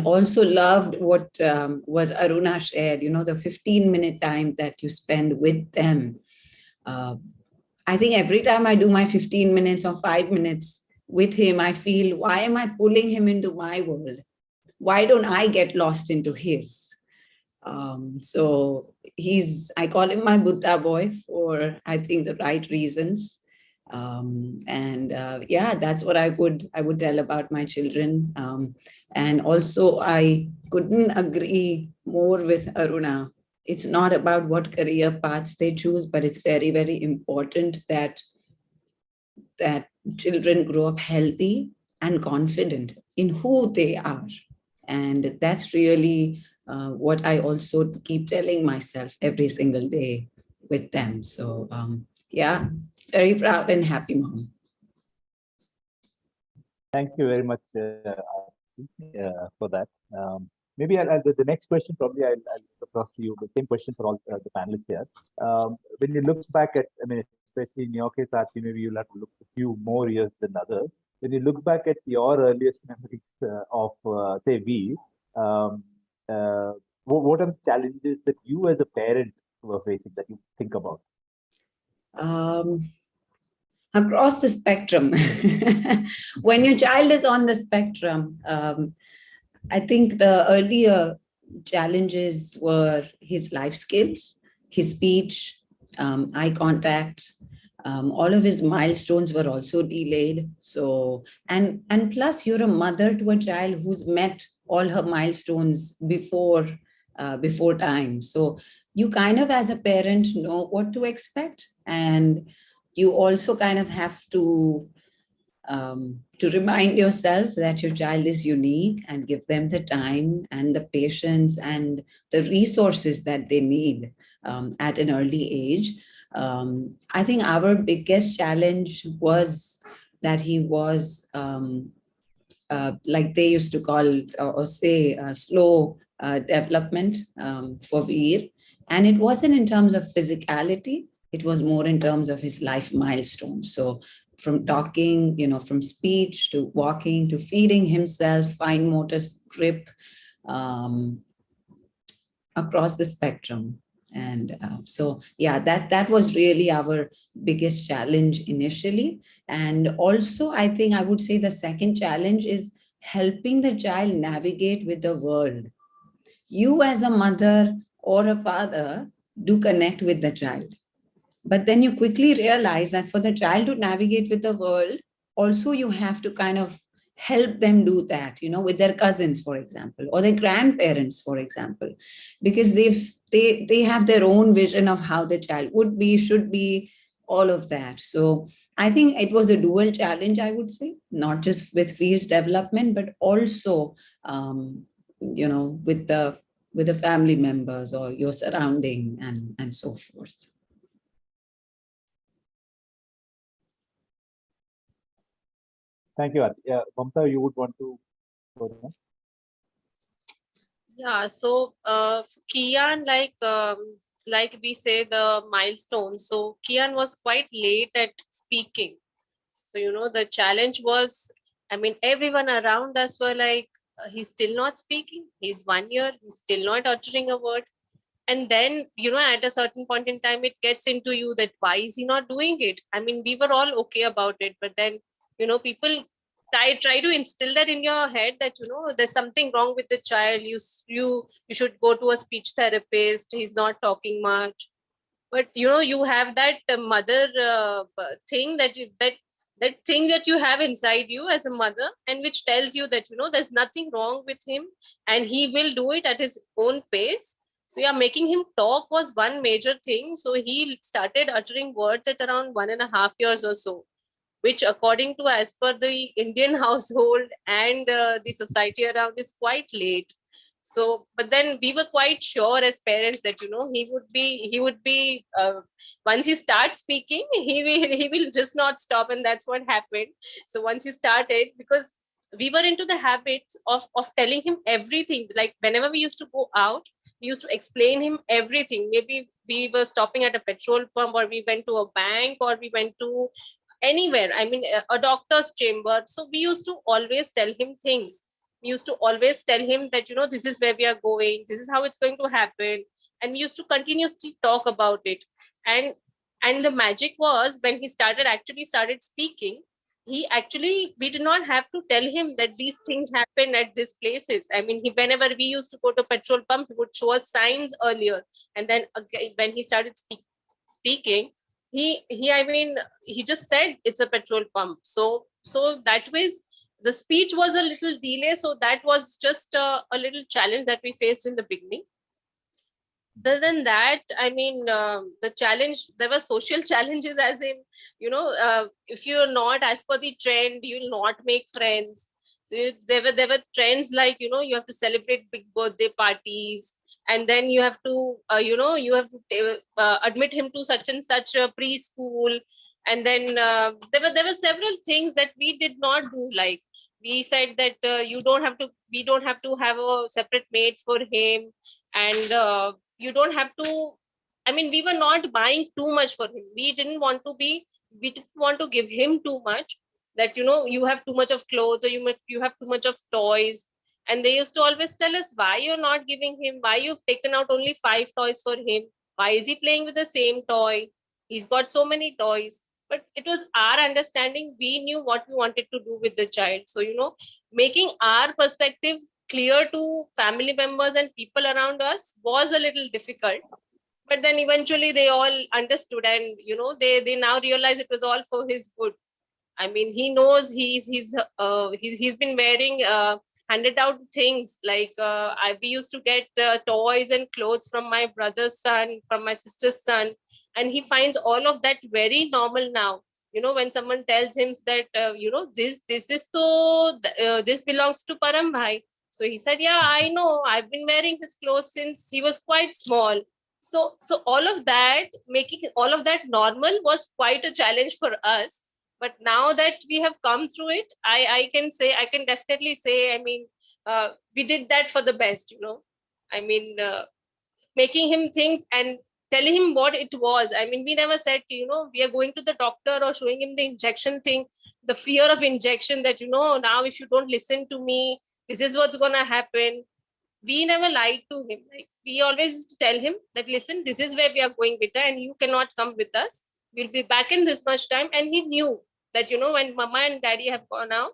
also loved what Aruna shared. The 15-minute time that you spend with them. I think every time I do my 15 minutes or 5 minutes with him, I feel, why am I pulling him into my world? Why don't I get lost into his? So I call him my Buddha boy for, I think, the right reasons. Yeah, that's what I would tell about my children. And also, I couldn't agree more with Aruna. It's not about what career paths they choose, but it's very, very important that children grow up healthy and confident in who they are. And that's really what I also keep telling myself every single day with them. So yeah, very proud and happy mom.
Thank you very much for that. Maybe the next question, probably I'll look across to you. The same question for all the panelists here. When you look back at, I mean, especially in your case, Aarti, maybe you'll have to look a few more years than others. When you look back at your earliest memories of, say, V, what are the challenges that you as a parent were facing that you think about?
Across the spectrum. When your child is on the spectrum, I think the earlier challenges were his life skills, his speech, eye contact. All of his milestones were also delayed. So, and plus you're a mother to a child who's met all her milestones before time. So you kind of, as a parent, know what to expect. And you also kind of have to remind yourself that your child is unique and give them the time and the patience and the resources that they need at an early age. I think our biggest challenge was that he was like they used to call or say slow development for Veer. And it wasn't in terms of physicality, it was more in terms of his life milestones. So from talking, from speech to walking to feeding himself, fine motor grip, across the spectrum. And so, yeah, that was really our biggest challenge initially. And also, I think I would say the second challenge is helping the child navigate with the world. You as a mother or a father do connect with the child. But then you quickly realize that for the child to navigate with the world, also you have to kind of help them do that, with their cousins, for example, or their grandparents, for example, because they have their own vision of how the child would be, should be, all of that. So I think it was a dual challenge, I would say, not just with Veer's development, but also, with the family members or your surrounding and so forth.
Thank you, Aarti. Mamta, you would want to go on?
Yeah, so Kian, like we say, the milestone. So Kian was quite late at speaking. So, the challenge was, I mean, everyone around us were like, he's still not speaking. He's 1 year, he's still not uttering a word. And then, at a certain point in time, it gets into you that why is he not doing it? I mean, we were all okay about it, but then, people try to instill that in your head that, there's something wrong with the child. You should go to a speech therapist. He's not talking much. But, you have that mother thing that thing that you have inside you as a mother, and which tells you that, there's nothing wrong with him and he will do it at his own pace. So yeah, making him talk was one major thing. So he started uttering words at around 1.5 years or so, which according to as per the Indian household and the society around is quite late. So, but then we were quite sure as parents that, he would be once he starts speaking, he will just not stop. And that's what happened. So once he started, because we were into the habits of telling him everything. Like whenever we used to go out, we used to explain him everything. Maybe we were stopping at a petrol pump, or we went to a bank, or we went to anywhere. I mean, a doctor's chamber. So we used to always tell him things. We used to always tell him that, you know, this is where we are going, this is how it's going to happen. And we used to continuously talk about it. And the magic was when he started speaking, he actually, we did not have to tell him that these things happen at these places. I mean, whenever we used to go to petrol pump, he would show us signs earlier. And then when he started speaking, I mean, he just said it's a petrol pump. So that was, the speech was a little delay. So that was just a little challenge that we faced in the beginning. Other than that, I mean, the challenge, there were social challenges, as in, you know, if you're not as per the trend, you'll not make friends. So there were trends like, you know, you have to celebrate big birthday parties, and then you have to, you know, you have to admit him to such and such a preschool. And then there were several things that we did not do. Like we said that we don't have to have a separate maid for him. And you don't have to, I mean, we were not buying too much for him. We didn't want to give him too much, that, you know, you have too much of clothes, or you have too much of toys. And they used to always tell us, why you're not giving him, why you've taken out only 5 toys for him, why is he playing with the same toy, he's got so many toys. But it was our understanding, we knew what we wanted to do with the child. So, you know, making our perspective clear to family members and people around us was a little difficult. But then eventually they all understood, and, you know, they now realize it was all for his good. I mean, he knows he's been wearing handed out things like we used to get toys and clothes from my brother's son, from my sister's son, and he finds all of that very normal now. You know, when someone tells him that you know, this is so this belongs to Param Bhai. So he said, yeah, I know, I've been wearing his clothes since he was quite small. So all of that, making all of that normal was quite a challenge for us. But now that we have come through it, I can definitely say, I mean, we did that for the best, you know. I mean, making him things and telling him what it was. I mean, we never said, you know, we are going to the doctor or showing him the injection thing, the fear of injection, that, you know, now if you don't listen to me, this is what's going to happen. We never lied to him. Like, we always used to tell him that, listen, this is where we are going, beta, and you cannot come with us. We'll be back in this much time. And he knew that, you know, when mama and daddy have gone out,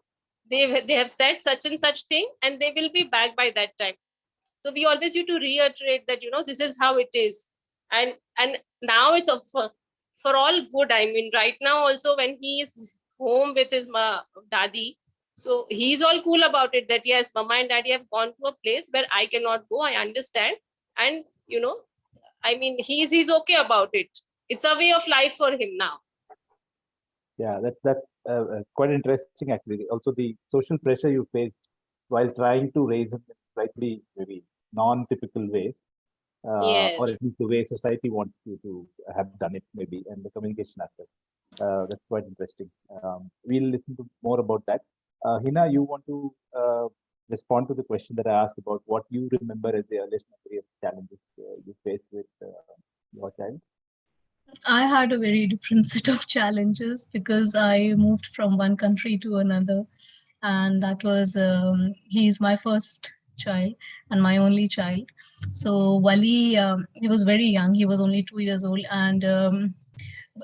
they have said such and such thing, and they will be back by that time. So we always used to reiterate that, you know, this is how it is. And now it's for all good. I mean, right now also, when he is home with his daddy, so he's all cool about it, that yes, mama and daddy have gone to a place where I cannot go. I understand. And, you know, I mean, he's okay about it. It's a way of life for him now.
Yeah, that's quite interesting, actually. Also, the social pressure you faced while trying to raise him in slightly maybe non-typical way,
Yes.
or at least the way society wants you to have done it, maybe, and the communication aspect. That's quite interesting. We'll listen to more about that. Hina, you want to respond to the question that I asked about what you remember as the earliest memory of challenges you faced with your child?
I had a very different set of challenges because I moved from one country to another, and that was he's my first child and my only child. So Wali, he was very young. He was only 2 years old, and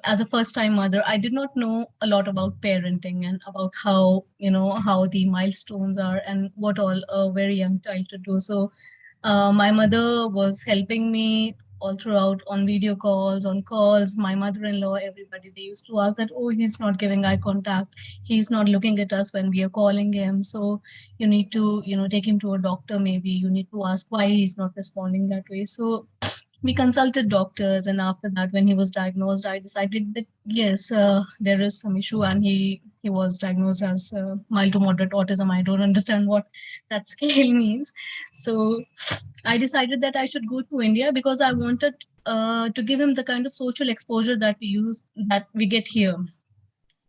as a first-time mother, I did not know a lot about parenting and about how, you know, how the milestones are and what all a very young child should do. So my mother was helping me all throughout on video calls, on calls. My mother-in-law, everybody, they used to ask that, oh, he's not giving eye contact. He's not looking at us when we are calling him. So you need to, you know, take him to a doctor. Maybe you need to ask why he's not responding that way. So we consulted doctors, and after that, when he was diagnosed, I decided that yes, there is some issue, and he was diagnosed as mild to moderate autism. I don't understand what that scale means. So I decided that I should go to India because I wanted to give him the kind of social exposure that we get here.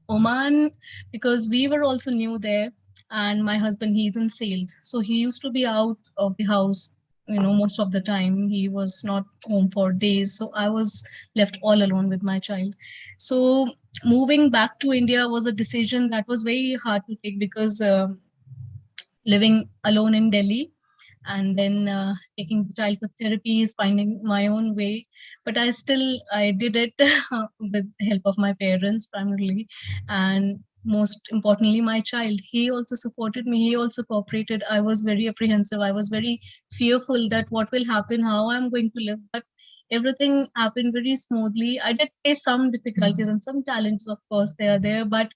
Oman, because we were also new there, and my husband, he's in sales. So he used to be out of the house, most of the time. He was not home for days. So I was left all alone with my child. So moving back to India was a decision that was very hard to take, because living alone in Delhi, and then taking the child for therapies, finding my own way. But I did it with the help of my parents primarily. And most importantly, my child, he also supported me. He also cooperated. I was very apprehensive. I was very fearful that what will happen, how I'm going to live. But everything happened very smoothly. I did face some difficulties and some challenges, of course, they are there, but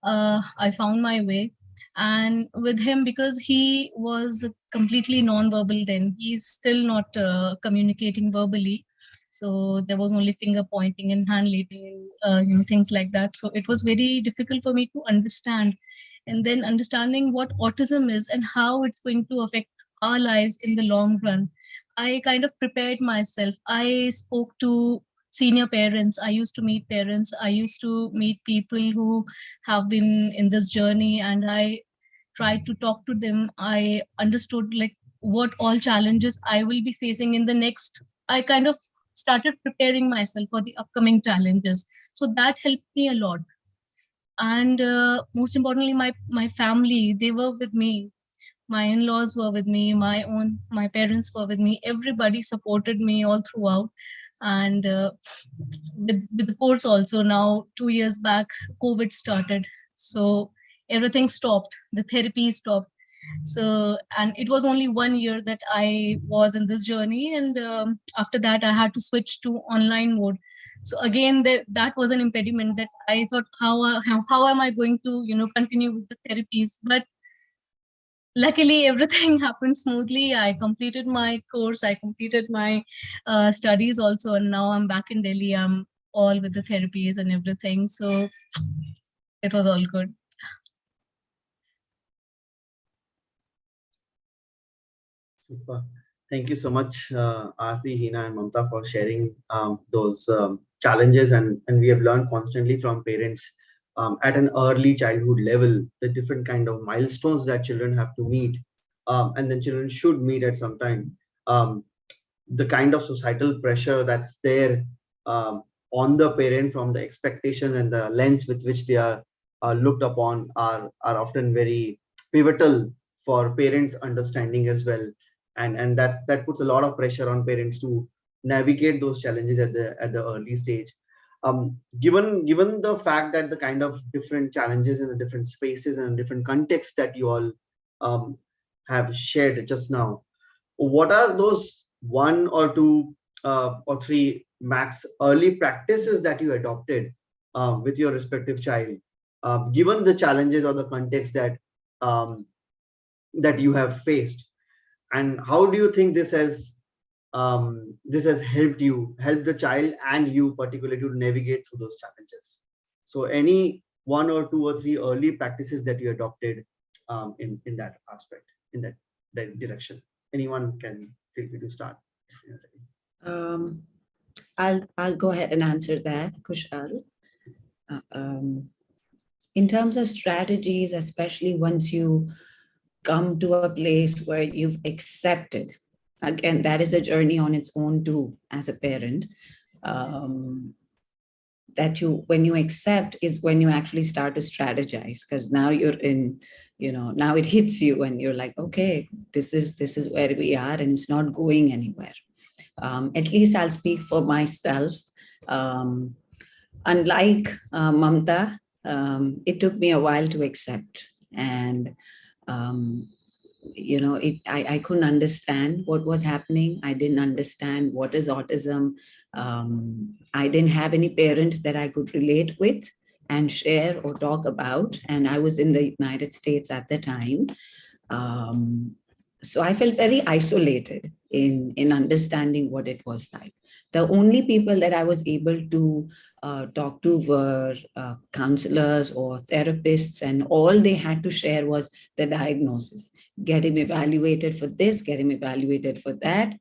I found my way. And with him, because he was completely non-verbal then, he's still not communicating verbally. So there was only finger pointing and hand leading and things like that. So it was very difficult for me to understand. And then understanding what autism is and how it's going to affect our lives in the long run, I kind of prepared myself. I spoke to senior parents. I used to meet parents. I used to meet people who have been in this journey, and I tried to talk to them. I understood like what all challenges I will be facing in the next. I kind of started preparing myself for the upcoming challenges. So that helped me a lot. And most importantly, my family, they were with me. My in-laws were with me, my parents were with me. Everybody supported me all throughout. And with the course also, now 2 years back, COVID started. So everything stopped, the therapy stopped. So, and it was only 1 year that I was in this journey. And after that, I had to switch to online mode. So again, that was an impediment, that I thought, how am I going to, continue with the therapies? But luckily, everything happened smoothly. I completed my course. I completed my studies also. And now I'm back in Delhi. I'm all with the therapies and everything. So it was all good.
Super. Thank you so much, Aarti, Hina, and Mamta, for sharing those challenges. And we have learned constantly from parents at an early childhood level, the different kind of milestones that children have to meet, and then children should meet at some time. The kind of societal pressure that's there on the parent from the expectation and the lens with which they are looked upon are often very pivotal for parents' understanding as well. And that puts a lot of pressure on parents to navigate those challenges at the early stage. Given the fact that the kind of different challenges in the different spaces and different contexts that you all have shared just now, what are those one or two or three max early practices that you adopted with your respective child, given the challenges or the context that that you have faced? And how do you think this has helped the child and you particularly to navigate through those challenges? So any one or two or three early practices that you adopted in that aspect, in that direction? Anyone can feel free to start.
I'll go ahead and answer that, Kushal. In terms of strategies, especially once you come to a place where you've accepted, again, that is a journey on its own too, as a parent. When you accept is when you actually start to strategize, because now you're in, now it hits you and you're like, okay, this is where we are and it's not going anywhere. At least I'll speak for myself. Unlike Mamta, it took me a while to accept. And I couldn't understand what was happening. I didn't understand what is autism. I didn't have any parent that I could relate with and share or talk about. And I was in the United States at the time. So I felt very isolated in understanding what it was like. The only people that I was able to talk to were counselors or therapists, and all they had to share was the diagnosis. Get him evaluated for this, get him evaluated for that.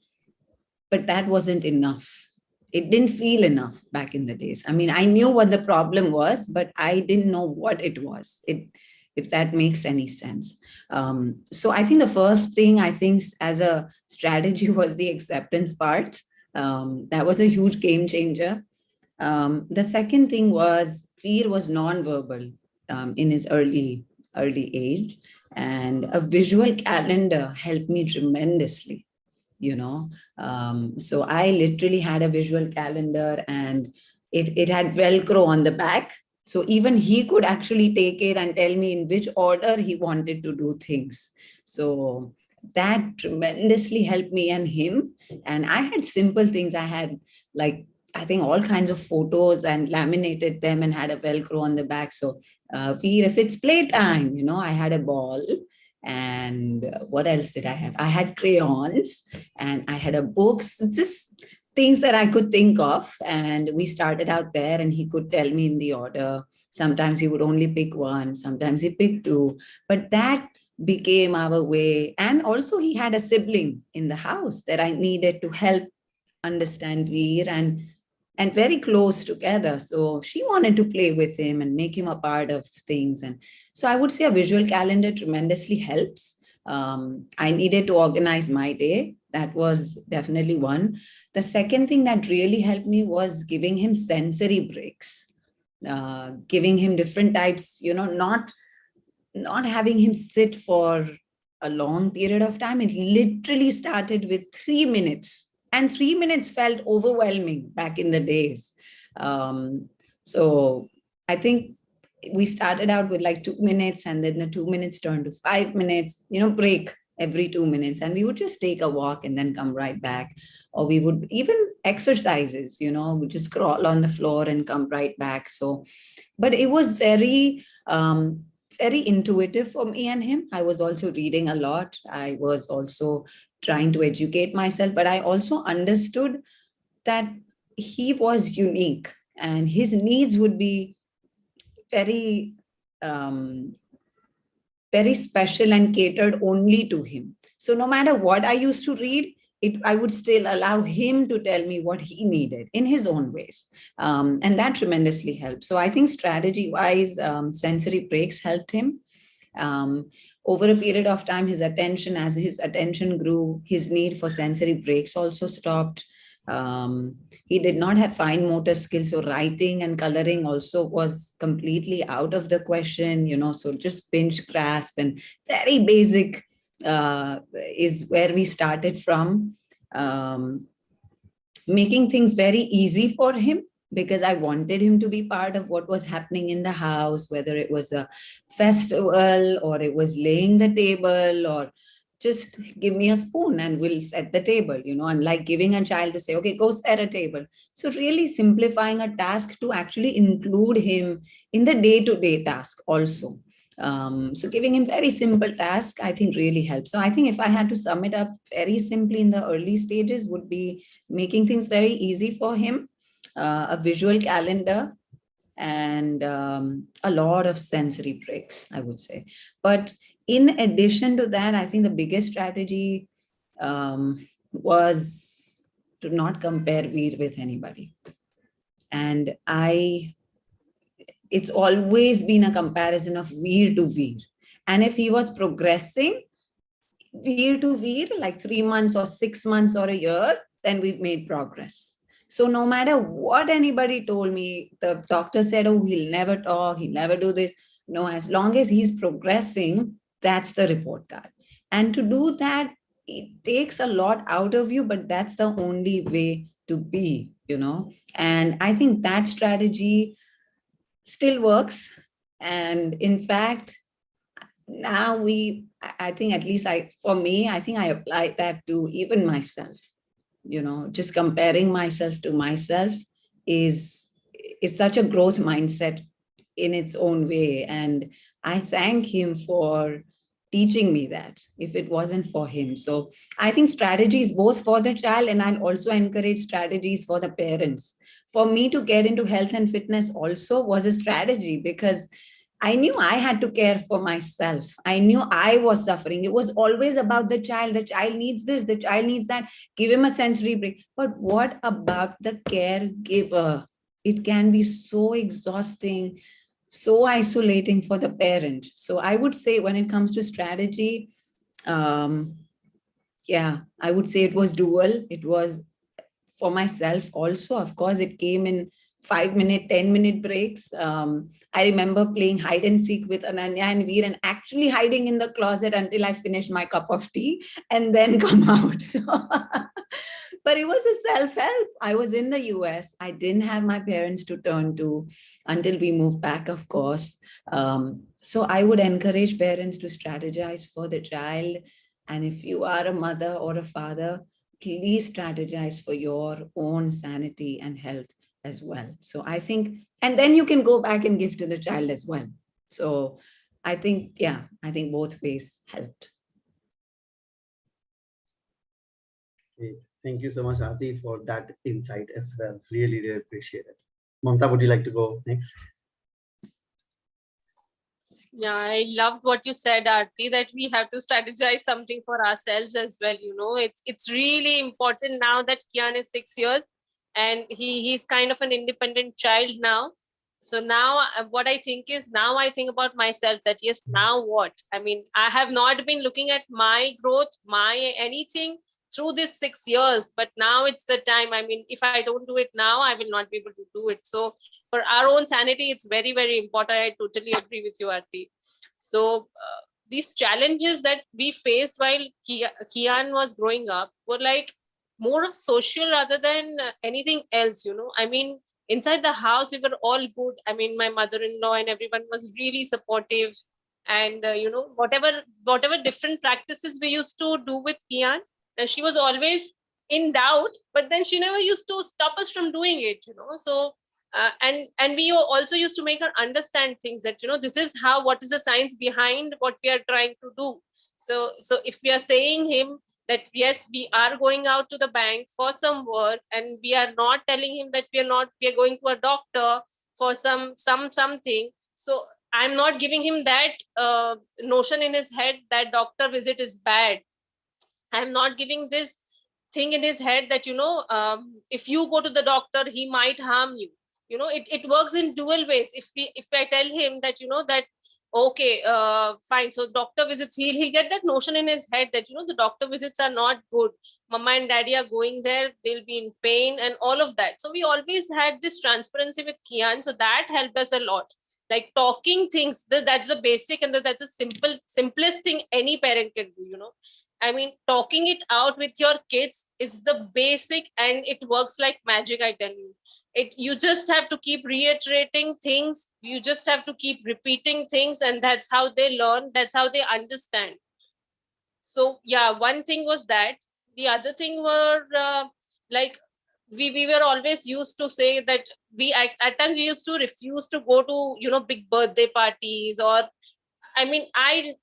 But that wasn't enough. It didn't feel enough back in the days. I mean, I knew what the problem was, but I didn't know what it was. It if that makes any sense. So I think the first thing I think as a strategy was the acceptance part. That was a huge game changer. The second thing was Veer was non-verbal in his early age, and a visual calendar helped me tremendously. So I literally had a visual calendar, and it had Velcro on the back. So even he could actually take it and tell me in which order he wanted to do things. So that tremendously helped me and him. And I had simple things. I had, like, I think all kinds of photos and laminated them and had a Velcro on the back. So if it's playtime, I had a ball. And what else did I have? I had crayons and I had a books, just things that I could think of. And we started out there, and he could tell me in the order. Sometimes he would only pick one, sometimes he picked two, but that became our way. And also he had a sibling in the house that I needed to help understand Veer, and very close together. So she wanted to play with him and make him a part of things. And so I would say a visual calendar tremendously helps. I needed to organize my day. That was definitely one. The second thing that really helped me was giving him sensory breaks, giving him different types, not having him sit for a long period of time. It literally started with 3 minutes. And 3 minutes felt overwhelming back in the days. So I think we started out with like 2 minutes, and then the 2 minutes turned to 5 minutes, break every 2 minutes. And we would just take a walk and then come right back. Or we would even exercises, we just crawl on the floor and come right back. So, but it was very, very intuitive for me and him. I was also reading a lot. I was also trying to educate myself, but I also understood that he was unique and his needs would be very, very special and catered only to him. So no matter what I used to read, I would still allow him to tell me what he needed in his own ways. And that tremendously helped. So I think strategy-wise, sensory breaks helped him. Over a period of time, as his attention grew, his need for sensory breaks also stopped. He did not have fine motor skills, so writing and coloring also was completely out of the question, so just pinch, grasp, and very basic is where we started from. Making things very easy for him, because I wanted him to be part of what was happening in the house, whether it was a festival or it was laying the table, or just give me a spoon and we'll set the table, unlike giving a child to say, okay, go set a table. So really simplifying a task to actually include him in the day-to-day task also. So giving him very simple tasks, I think really helps. So I think if I had to sum it up very simply in the early stages, would be making things very easy for him, a visual calendar, and a lot of sensory breaks, I would say. But in addition to that, I think the biggest strategy was to not compare Veer with anybody. And it's always been a comparison of Veer to Veer. And if he was progressing Veer to Veer, like 3 months or 6 months or a year, then we've made progress. So no matter what anybody told me, the doctor said, oh, he'll never talk, he'll never do this. No, as long as he's progressing, that's the report card. And to do that, it takes a lot out of you, but that's the only way to be, And I think that strategy still works. And in fact, now I think at least for me, I think I applied that to even myself. Just comparing myself to myself is such a growth mindset in its own way. And I thank him for teaching me that, if it wasn't for him. So I think strategies both for the child, and I'll also encourage strategies for the parents. For me to get into health and fitness also was a strategy, because I knew I had to care for myself. I knew I was suffering. It was always about the child. The child needs this, the child needs that. Give him a sensory break. But what about the caregiver? It can be so exhausting so isolating for the parent. So I would say when it comes to strategy, yeah, I would say it was dual. It was for myself also. Of course, it came in 5-minute, 10-minute breaks. I remember playing hide and seek with Ananya and Veer and actually hiding in the closet until I finished my cup of tea and then come out. So, but it was a self-help. I was in the US. I didn't have my parents to turn to until we moved back, of course. So I would encourage parents to strategize for the child. And if you are a mother or a father, please strategize for your own sanity and health as well. So I think, and then you can go back and give to the child as well. So I think, yeah, I think both ways helped.
Okay. Thank you so much, Aarti, for that insight as well. Really, really appreciate it. Mamta, would you like to go next?
Yeah, I loved what you said, Aarti, that we have to strategize something for ourselves as well. You know, it's really important now that Kian is 6 years and he's kind of an independent child now. So now what I think is, now I think about myself that yes, now what? I mean, I have not been looking at my growth, my anything through this 6 years, but now it's the time. I mean, if I don't do it now, I will not be able to do it. So for our own sanity, it's very, very important. I totally agree with you, Aarti. So these challenges that we faced while Kian was growing up were like more of social rather than anything else, you know. I mean, inside the house, we were all good. I mean, my mother-in-law and everyone was really supportive. And, you know, whatever different practices we used to do with Kian, she was always in doubt, but then she never used to stop us from doing it, you know. So and we also used to make her understand things that, you know, this is how, what is the science behind what we are trying to do. So if we are saying him that yes, we are going out to the bank for some work, and we are not telling him that we are going to a doctor for something, so I'm not giving him that notion in his head that doctor visit is bad. I'm not giving this thing in his head that, you know, if you go to the doctor, he might harm you. You know, it works in dual ways. If I tell him that, you know, that okay, fine, so doctor visits, he'll get that notion in his head that, you know, the doctor visits are not good. Mama and daddy are going there, they'll be in pain and all of that. So we always had this transparency with Kian, so that helped us a lot. Like talking things, that's the basic, and that's a simplest thing any parent can do, you know. I mean, talking it out with your kids is the basic, and it works like magic, I tell you. You just have to keep reiterating things. You just have to keep repeating things, and that's how they learn. That's how they understand. So yeah, one thing was that. The other thing were like we were always used to say that we at times we used to refuse to go to, you know, big birthday parties, or I mean, I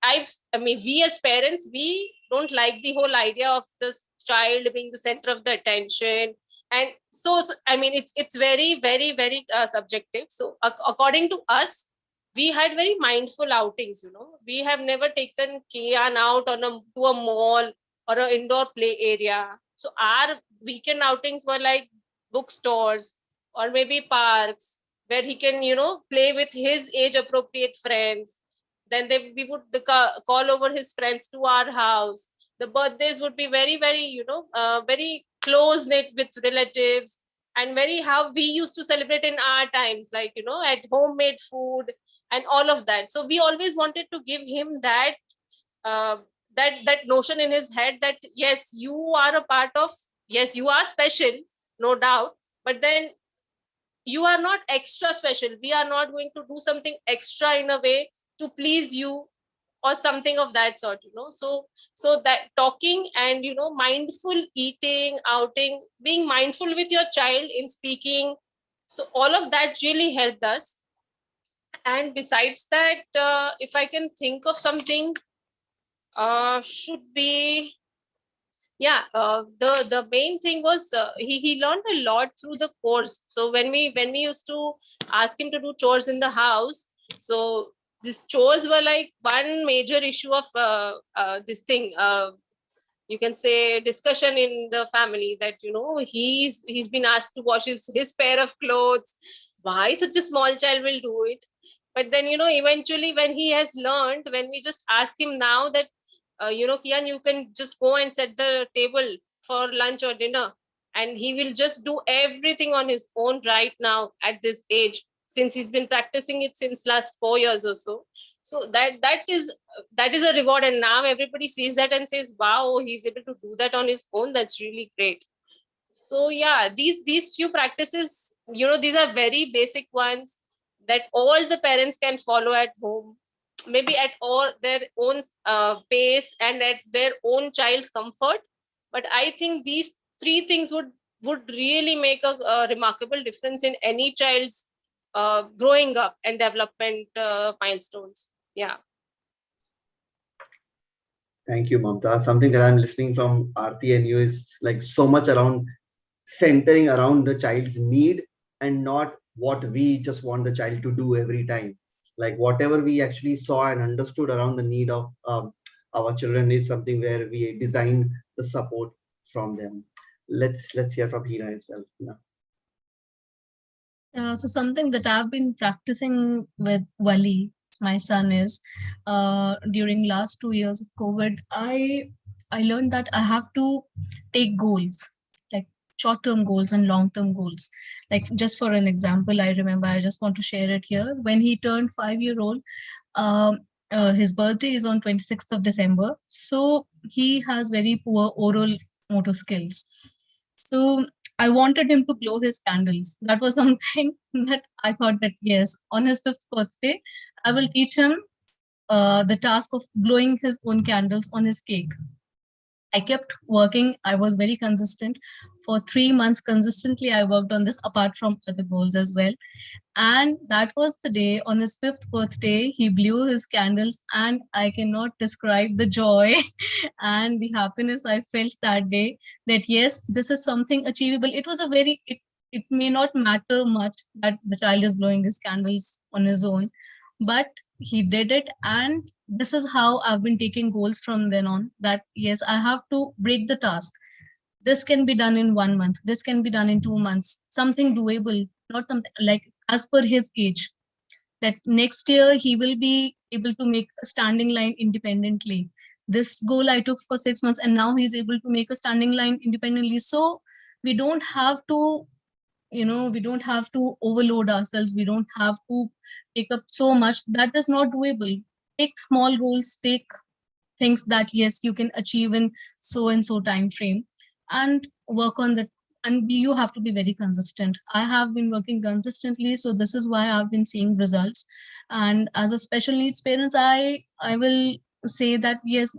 mean, we as parents, we don't like the whole idea of this child being the center of the attention, and so I mean, it's very, very, very subjective. So according to us, we had very mindful outings. You know, we have never taken Kian out on to a mall or an indoor play area. So our weekend outings were like bookstores or maybe parks where he can, you know, play with his age appropriate friends. Then we would call over his friends to our house. The birthdays would be very, very, you know, very close knit with relatives, and very how we used to celebrate in our times, like, you know, at homemade food and all of that. So we always wanted to give him that uh, that notion in his head that yes, you are a part of, yes, you are special, no doubt, but then you are not extra special. We are not going to do something extra in a way to please you or something of that sort, you know. So that talking and, you know, mindful eating, outing, being mindful with your child in speaking, so all of that really helped us. And besides that, if I can think of something, should be, yeah, the main thing was he learned a lot through the course. So when we used to ask him to do chores in the house, so these chores were like one major issue of this thing, you can say discussion in the family, that, you know, he's been asked to wash his pair of clothes. Why such a small child will do it? But then, eventually when he has learned, when we just ask him now that, Kian, you can just go and set the table for lunch or dinner, and he will just do everything on his own right now at this age, since he's been practicing it since last 4 years or so. So that is a reward, and now everybody sees that and says, wow, he's able to do that on his own. That's really great. So yeah, these few practices, these are very basic ones that all the parents can follow at home, maybe at all their own pace and at their own child's comfort. But I think these three things would really make a remarkable difference in any child's growing up and development milestones. Yeah.
Thank you, Mamta. Something that I'm listening from Aarti and you is like so much around centering around the child's need and not what we just want the child to do every time. Like whatever we actually saw and understood around the need of our children is something where we designed the support from them. Let's hear from Hina as well. Hina.
So something that I've been practicing with Wali, my son, is during last 2 years of COVID, I learned that I have to take goals, like short-term goals and long-term goals. Like just for an example, I remember, I just want to share it here. When he turned 5-year-old, his birthday is on 26th of December. So he has very poor oral motor skills. So I wanted him to blow his candles. That was something that I thought that, yes, on his 5th birthday, I will teach him the task of blowing his own candles on his cake. I kept working. I was very consistent. For 3 months consistently, I worked on this apart from other goals as well. And that was the day, on his 5th birthday, he blew his candles, and I cannot describe the joy and the happiness I felt that day, that yes, this is something achievable. It was it may not matter much that the child is blowing his candles on his own, but he did it. And this is how I've been taking goals from then on, that yes, I have to break the task. This can be done in 1 month. This can be done in 2 months. Something doable, not something like as per his age. That next year he will be able to make a standing line independently. This goal I took for 6 months, and now he's able to make a standing line independently. So we don't have to, we don't have to overload ourselves. We don't have to take up so much that is not doable. Take small goals, take things that yes, you can achieve in so and so time frame, and work on that. And you have to be very consistent. I have been working consistently, so this is why I've been seeing results. And as a special needs parents, I will say that yes,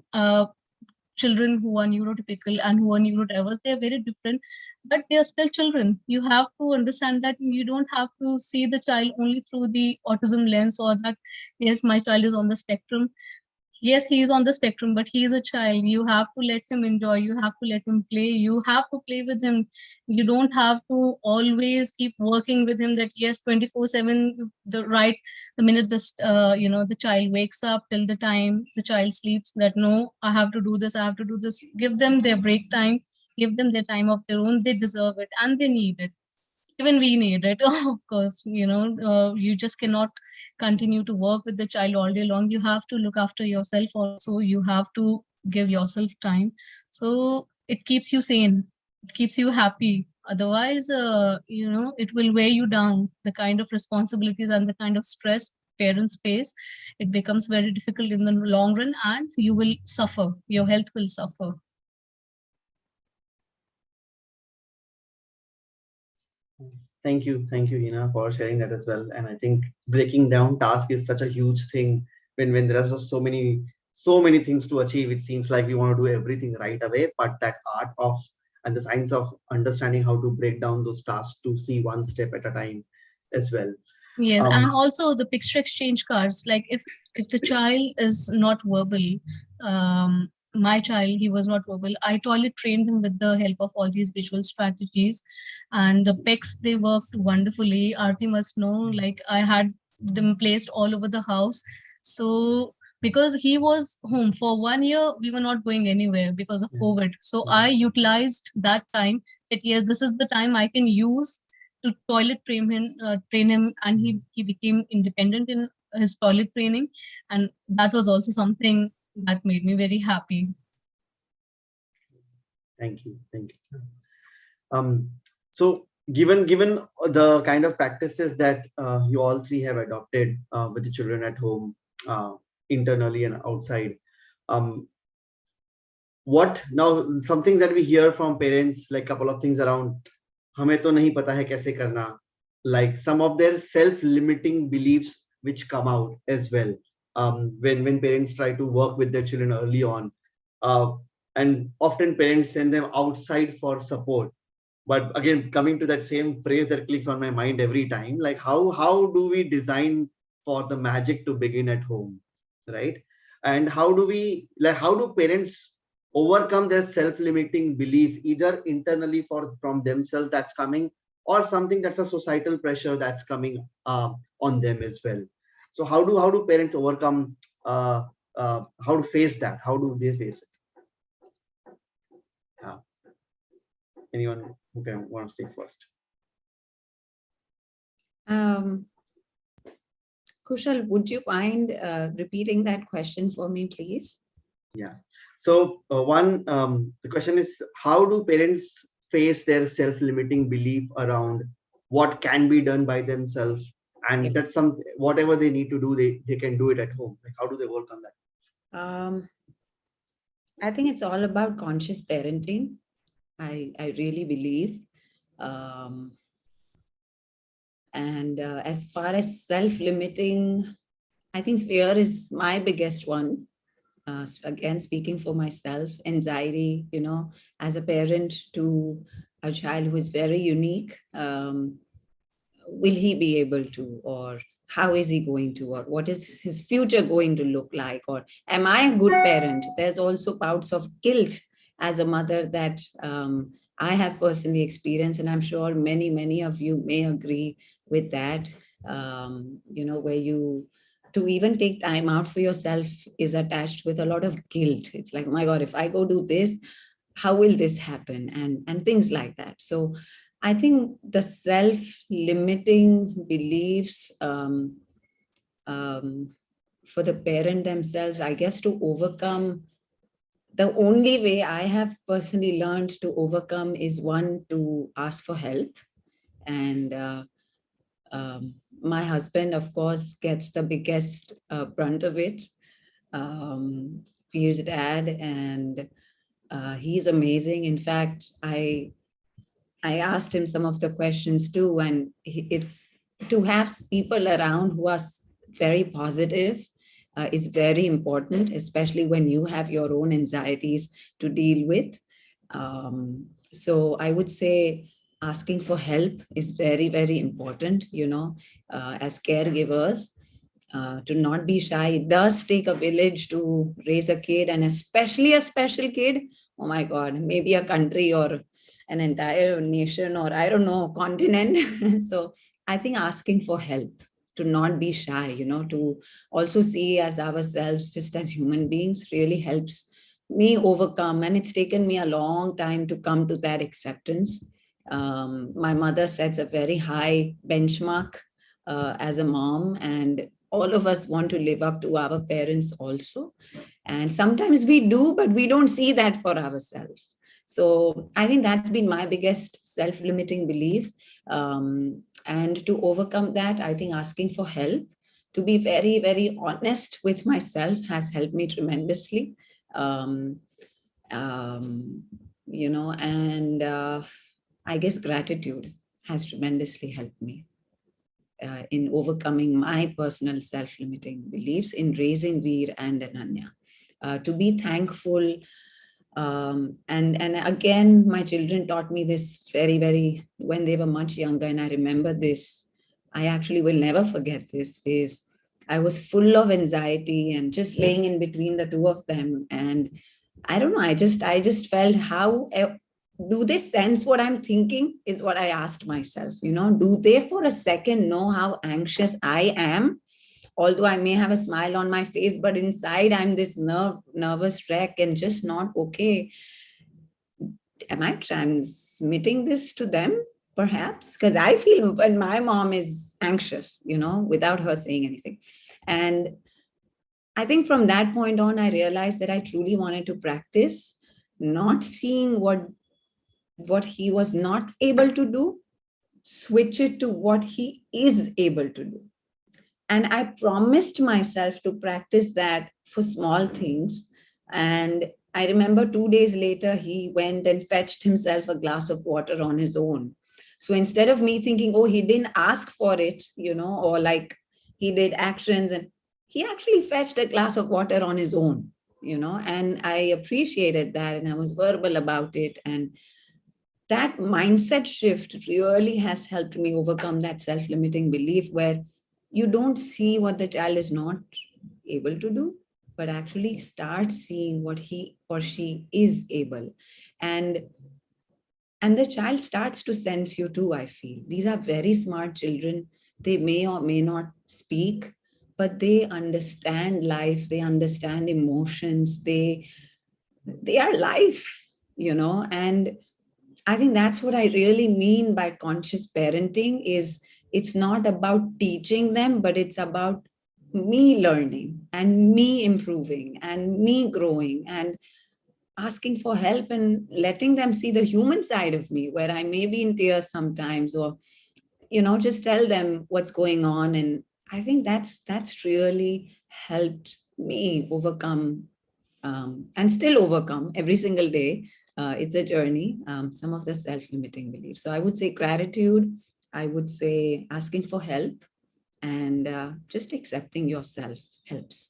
children who are neurotypical and who are neurodiverse, they are very different, but they are still children. You have to understand that you don't have to see the child only through the autism lens, or that yes, my child is on the spectrum. Yes, he is on the spectrum, but he is a child. You have to let him enjoy. You have to let him play. You have to play with him. You don't have to always keep working with him that yes, 24/7, the minute this, the child wakes up till the time the child sleeps, that no, I have to do this. I have to do this. Give them their break time. Give them their time of their own. They deserve it and they need it. Even we need it, of course. You just cannot continue to work with the child all day long. You have to look after yourself also. You have to give yourself time, so it keeps you sane, it keeps you happy. Otherwise, it will weigh you down. The kind of responsibilities and the kind of stress parents face, it becomes very difficult in the long run, and you will suffer. Your health will suffer.
Thank you, Hina, for sharing that as well. And I think breaking down task is such a huge thing when there are just so many things to achieve. It seems like we want to do everything right away, but that art of and the science of understanding how to break down those tasks to see one step at a time as well.
Yes, and also the picture exchange cards. Like if the child is not verbal, my child, he was not verbal. I toilet trained him with the help of all these visual strategies, and the pics, they worked wonderfully. Aarti must know, like I had them placed all over the house. So because he was home for 1 year, we were not going anywhere because of COVID. So I utilized that time that yes, this is the time I can use to toilet train him, and he became independent in his toilet training, and that was also something that made me very happy.
Thank you. Thank you. So given the kind of practices that you all three have adopted with the children at home, internally and outside, what now, something that we hear from parents, like couple of things around, हमें तो नहीं पता है कैसे करना, like some of their self-limiting beliefs which come out as well when parents try to work with their children early on, and often parents send them outside for support. But again, coming to that same phrase that clicks on my mind every time, like how do we design for the magic to begin at home, right? And how do parents overcome their self-limiting belief, either internally from themselves that's coming, or something that's a societal pressure that's coming on them as well? So how do parents overcome, how to face that? How do they face it? Anyone who wants to take first?
Kushal, would you mind repeating that question for me, please?
Yeah. So the question is, how do parents face their self-limiting belief around what can be done by themselves, and that's whatever they need to do, they can do it at home? Like, how do they work on that?
I think it's all about conscious parenting. I really believe. And as far as self-limiting, I think fear is my biggest one. Again, speaking for myself, anxiety, as a parent to a child who is very unique, will he be able to, or how is he going to, or what is his future going to look like, or am I a good parent? There's also bouts of guilt as a mother that I have personally experienced, and I'm sure many of you may agree with that, where you, to even take time out for yourself is attached with a lot of guilt. It's like, oh my God, if I go do this, how will this happen? And things like that. So I think the self-limiting beliefs for the parent themselves, I guess, to overcome, the only way I have personally learned to overcome is, one, to ask for help. And my husband, of course, gets the biggest brunt of it. He's a dad, and he's amazing. In fact, I asked him some of the questions too, and it's to have people around who are very positive is very important, especially when you have your own anxieties to deal with. So I would say asking for help is very, very important, as caregivers, to not be shy. It does take a village to raise a kid, and especially a special kid. Oh my God, maybe a country or an entire nation, or I don't know, continent. So I think asking for help, to not be shy, to also see as ourselves just as human beings, really helps me overcome. And it's taken me a long time to come to that acceptance. My mother sets a very high benchmark as a mom, and all of us want to live up to our parents also. And sometimes we do, but we don't see that for ourselves. So I think that's been my biggest self-limiting belief. And to overcome that, I think asking for help, to be very, very honest with myself, has helped me tremendously. And I guess gratitude has tremendously helped me in overcoming my personal self-limiting beliefs in raising Veer and Ananya. To be thankful. And again, my children taught me this very, very, when they were much younger, and I remember this, I actually will never forget this, is I was full of anxiety and just laying in between the two of them. And I don't know, I just felt, how do they sense what I'm thinking, is what I asked myself. Do they for a second know how anxious I am? Although I may have a smile on my face, but inside I'm this nervous wreck and just not okay. Am I transmitting this to them? Perhaps, because I feel when my mom is anxious, without her saying anything. And I think from that point on, I realized that I truly wanted to practice not seeing what he was not able to do, switch it to what he is able to do. And I promised myself to practice that for small things. And I remember 2 days later, he went and fetched himself a glass of water on his own. So instead of me thinking, oh, he didn't ask for it, or like he did actions, and he actually fetched a glass of water on his own, and I appreciated that. And I was verbal about it. And that mindset shift really has helped me overcome that self-limiting belief where you don't see what the child is not able to do, but actually start seeing what he or she is able. And the child starts to sense you too, I feel. These are very smart children. They may or may not speak, but they understand life. They understand emotions. They are life, and I think that's what I really mean by conscious parenting. Is it's not about teaching them, but it's about me learning and me improving and me growing and asking for help and letting them see the human side of me where I may be in tears sometimes, or just tell them what's going on. And I think that's really helped me overcome and still overcome every single day. It's a journey, some of the self-limiting beliefs. So I would say gratitude, I would say asking for help, and just accepting yourself helps.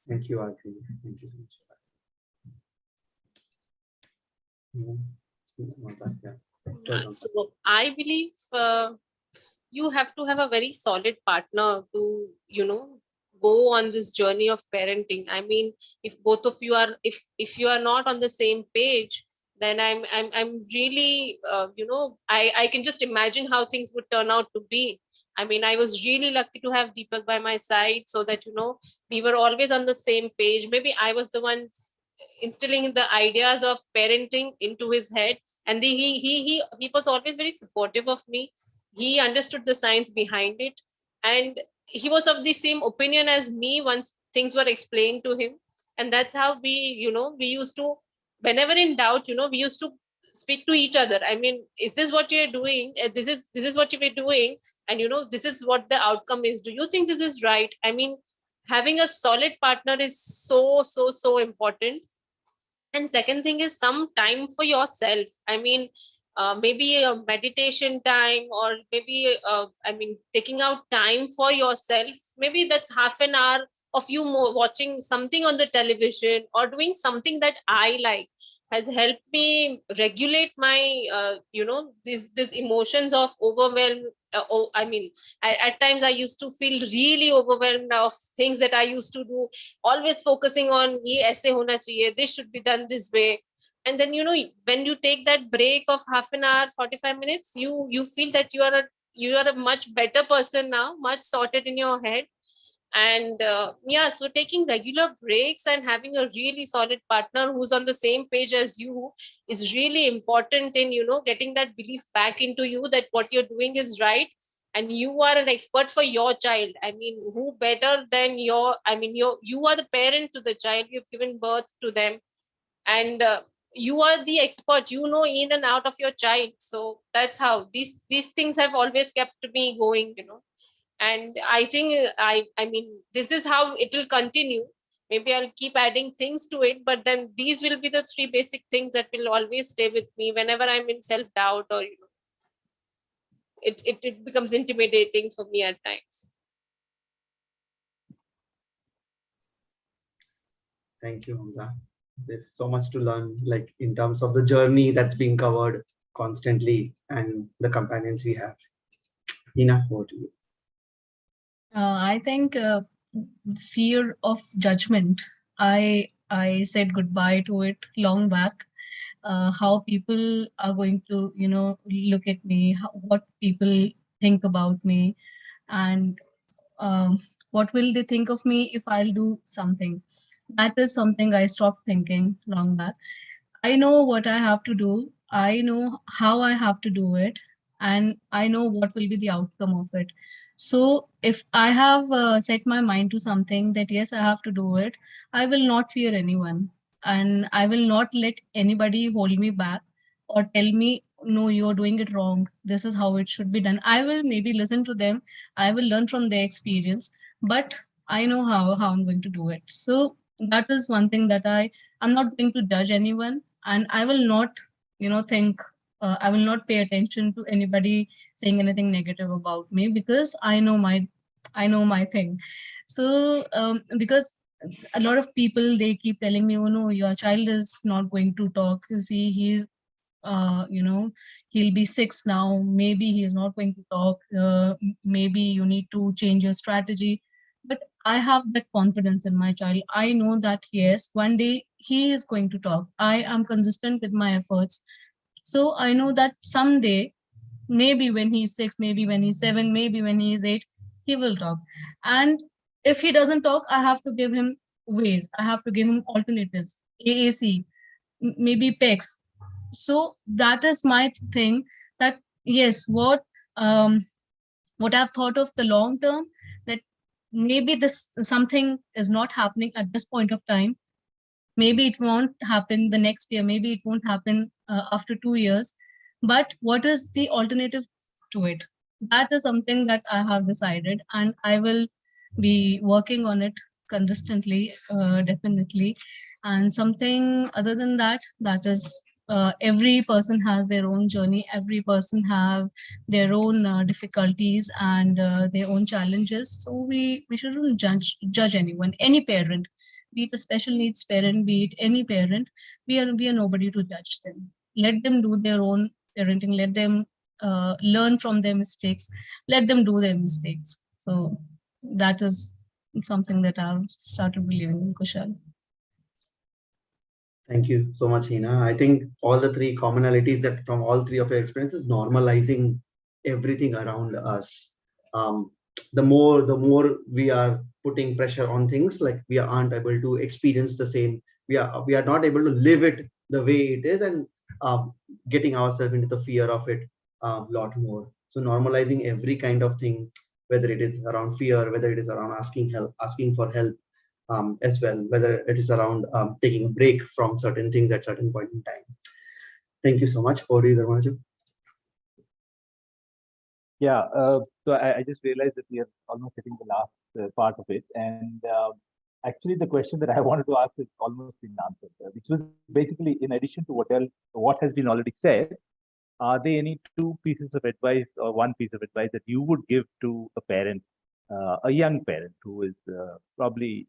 Thank you, Aarti. Thank you so much. Yeah.
So I believe you have to have a very solid partner to, go on this journey of parenting. I mean, if both of you are, if you are not on the same page, then I'm really, I can just imagine how things would turn out to be. I mean, I was really lucky to have Deepak by my side so that, we were always on the same page. Maybe I was the one instilling the ideas of parenting into his head, and he was always very supportive of me. He understood the science behind it, and he was of the same opinion as me once things were explained to him. And that's how we used to, whenever in doubt, we used to speak to each other. I mean, is this what you're doing? This is what you were doing, and this is what the outcome is. Do you think this is right? I mean, having a solid partner is so important. And second thing is some time for yourself. I mean, maybe a meditation time, or maybe I mean, taking out time for yourself. Maybe that's half an hour of you watching something on the television or doing something that I like, has helped me regulate my these emotions of overwhelm. I mean, at times I used to feel really overwhelmed of things that I used to do, always focusing on ye aise hona chahiye, this should be done this way. And then when you take that break of half an hour, 45 minutes, you feel that you are a much better person now, much sorted in your head. And yeah, so taking regular breaks and having a really solid partner who's on the same page as you is really important in getting that belief back into you that what you're doing is right, and you are an expert for your child. I mean, who better than you are the parent to the child, you've given birth to them, and you are the expert, in and out of your child. So that's how these things have always kept me going. And I think I mean, this is how it will continue. Maybe I'll keep adding things to it, but then these will be the three basic things that will always stay with me whenever I'm in self-doubt, or it becomes intimidating for me at times.
Thank you, Hamza. There's so much to learn, like in terms of the journey that's being covered constantly and the companions we have. Hina, over to you.
I think fear of judgment. I said goodbye to it long back. How people are going to look at me, what people think about me, and what will they think of me if I'll do something. That is something I stopped thinking long back. I know what I have to do. I know how I have to do it, and I know what will be the outcome of it. So if I have set my mind to something that yes, I have to do it, I will not fear anyone, and I will not let anybody hold me back or tell me, no, you're doing it wrong. This is how it should be done. I will maybe listen to them. I will learn from their experience, but I know how I'm going to do it. So that is one thing that I'm not going to judge anyone, and I will not, think, I will not pay attention to anybody saying anything negative about me, because I know my thing. So because a lot of people, they keep telling me, oh no, your child is not going to talk, you see, he's he'll be 6 now, maybe he's not going to talk, maybe you need to change your strategy. But I have that confidence in my child. I know that yes, one day he is going to talk. I am consistent with my efforts. So I know that someday, maybe when he's 6, maybe when he's 7, maybe when he's 8, he will talk. And if he doesn't talk, I have to give him ways, I have to give him alternatives, AAC, maybe PEX. So that is my thing, that yes, what I've thought of the long term, that maybe this something is not happening at this point of time, maybe it won't happen the next year, maybe it won't happen after 2 years, but what is the alternative to it? That is something that I have decided, and I will be working on it consistently, definitely. And something other than that, that is, every person has their own journey, every person have their own difficulties and their own challenges. So we shouldn't judge anyone, any parent, be it a special needs parent, be it any parent. We are nobody to judge them. Let them do their own parenting. Let them learn from their mistakes. Let them do their mistakes. So that is something that I've started believing in, Kushal.
Thank you so much, Hina. I think all the three commonalities that from all three of your experiences, normalizing everything around us. The more we are putting pressure on things, like we aren't able to experience the same. We are not able to live it the way it is, and getting ourselves into the fear of it a lot more. So normalizing every kind of thing, whether it is around fear, whether it is around asking for help, as well, whether it is around taking a break from certain things at certain point in time. Thank you so much. Over to you, Dharmaju.
Yeah, so I just realized that we are almost hitting the last part of it. And actually, the question that I wanted to ask is almost been answered, which was basically, in addition to what has been already said, are there any two pieces of advice or one piece of advice that you would give to a parent, a young parent who is probably,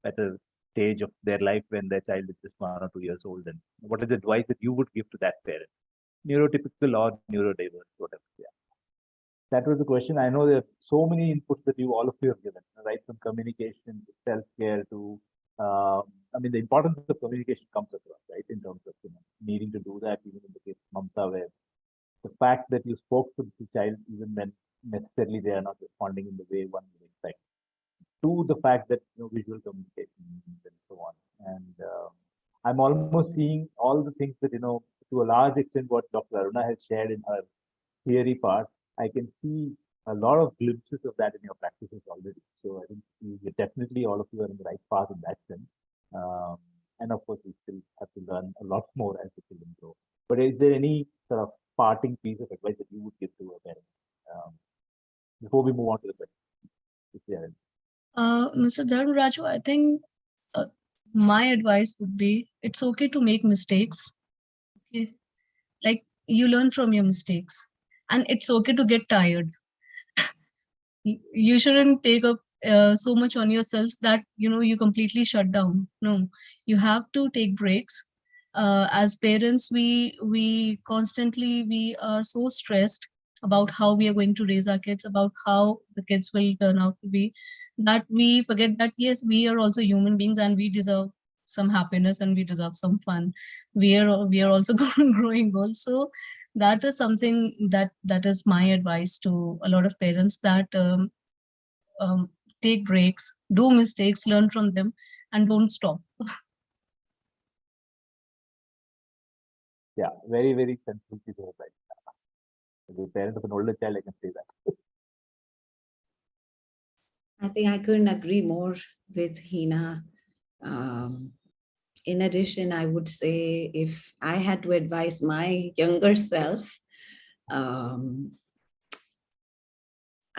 at a stage of their life when their child is just 1 or 2 years old? And what is the advice that you would give to that parent, neurotypical or neurodiverse, whatever? Yeah. That was the question. I know there are so many inputs that all of you have given, right? From communication to self-care to, the importance of communication comes across, right? In terms of needing to do that, even in the case of Mamta, where the fact that you spoke to the child even when necessarily they are not responding in the way one would expect, to the fact that visual communication and so on. And I'm almost seeing all the things that to a large extent what Dr. Aruna has shared in her theory part. I can see a lot of glimpses of that in your practices already. So I think you definitely, all of you are in the right path in that sense. And of course, we still have to learn a lot more as the children grow. But is there any sort of parting piece of advice that you would give to a parent before we move on to the question? If there are any?
Mr. Dharmaraju, I think my advice would be, it's okay to make mistakes. Okay, like, you learn from your mistakes, and it's okay to get tired. You shouldn't take up so much on yourselves that you completely shut down. No, you have to take breaks. As parents, we are so stressed about how we are going to raise our kids, about how the kids will turn out to be, that we forget that yes, we are also human beings, and we deserve some happiness, and we deserve some fun. We are also growing old. So that is something that is my advice to a lot of parents, that take breaks, do mistakes, learn from them, and don't stop.
Yeah, very, very sensible piece of advice. As a parent of an older child, I can say that.
I think I couldn't agree more with Hina. In addition, I would say if I had to advise my younger self, I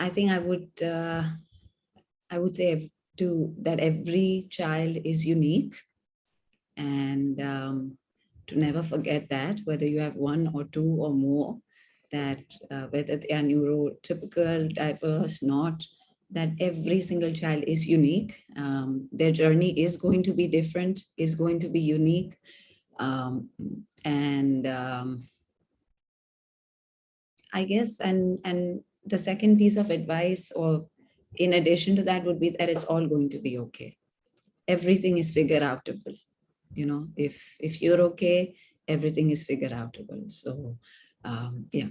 think I would say that every child is unique, and to never forget that, whether you have one or two or more, that whether they are neurotypical, diverse, not, that every single child is unique. Their journey is going to be different, is going to be unique. I guess, and the second piece of advice, or in addition to that, would be that it's all going to be okay. Everything is figure outable. If you're okay, everything is figure outable. So, yeah.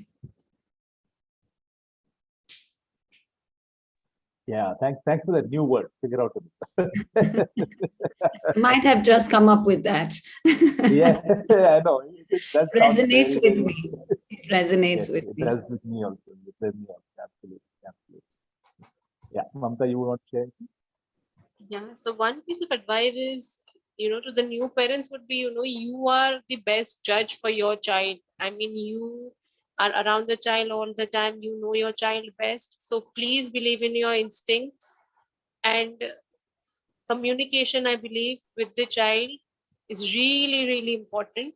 Yeah, thanks for that new word, figure out.
Might have just come up with that.
Yeah, I know. That
resonates with me. It resonates with me.
It does with me also. Absolutely. Yeah, Mamta, you want to share?
Yeah, so one piece of advice is, to the new parents would be, you are the best judge for your child. I mean, you are around the child all the time. You know your child best. So please believe in your instincts, and communication, I believe, with the child is really, really important.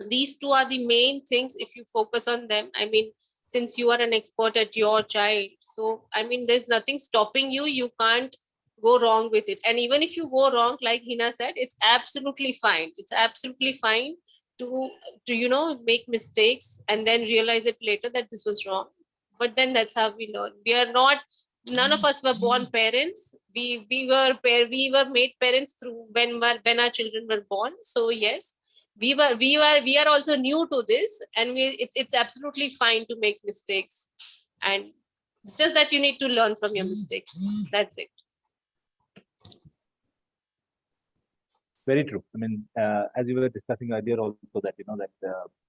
These two are the main things. If you focus on them, I mean, since you are an expert at your child, so I mean, there's nothing stopping you. You can't go wrong with it. And even if you go wrong, like Hina said, it's absolutely fine. It's absolutely fine to make mistakes and then realize it later that this was wrong. But then that's how we learn. We are not, none of us were born parents. We were made parents through when our children were born. So yes, we are also new to this, and it's absolutely fine to make mistakes, and it's just that you need to learn from your mistakes. That's it.
Very true. I mean, as you were discussing earlier also, that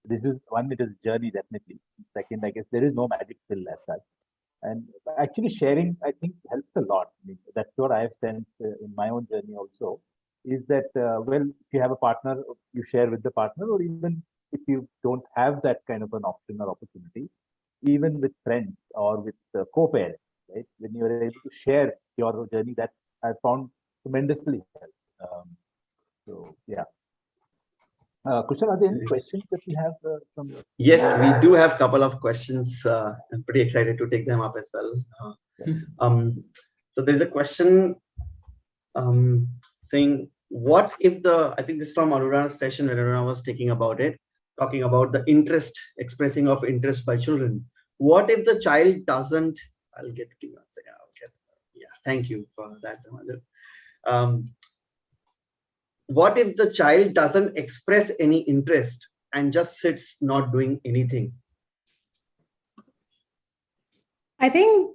this is one, it is journey, definitely. Second, I guess there is no magic pill as such, and actually sharing, I think, helps a lot. I mean, that's what I have sensed in my own journey also, is that well, if you have a partner, you share with the partner, or even if you don't have that kind of an option or opportunity, even with friends or with co-parents, right? When you are able to share your journey, that I found tremendously helpful. So yeah. Kushal, are there any questions that we have from?
Yes, we do have a couple of questions. I'm pretty excited to take them up as well. So there's a question saying, what if I think this is from Aruna's session when Aruna was talking about the expressing of interest by children. What if the child doesn't, give me a second. Yeah, thank you for that. What if the child doesn't express any interest and just sits not doing anything?
I think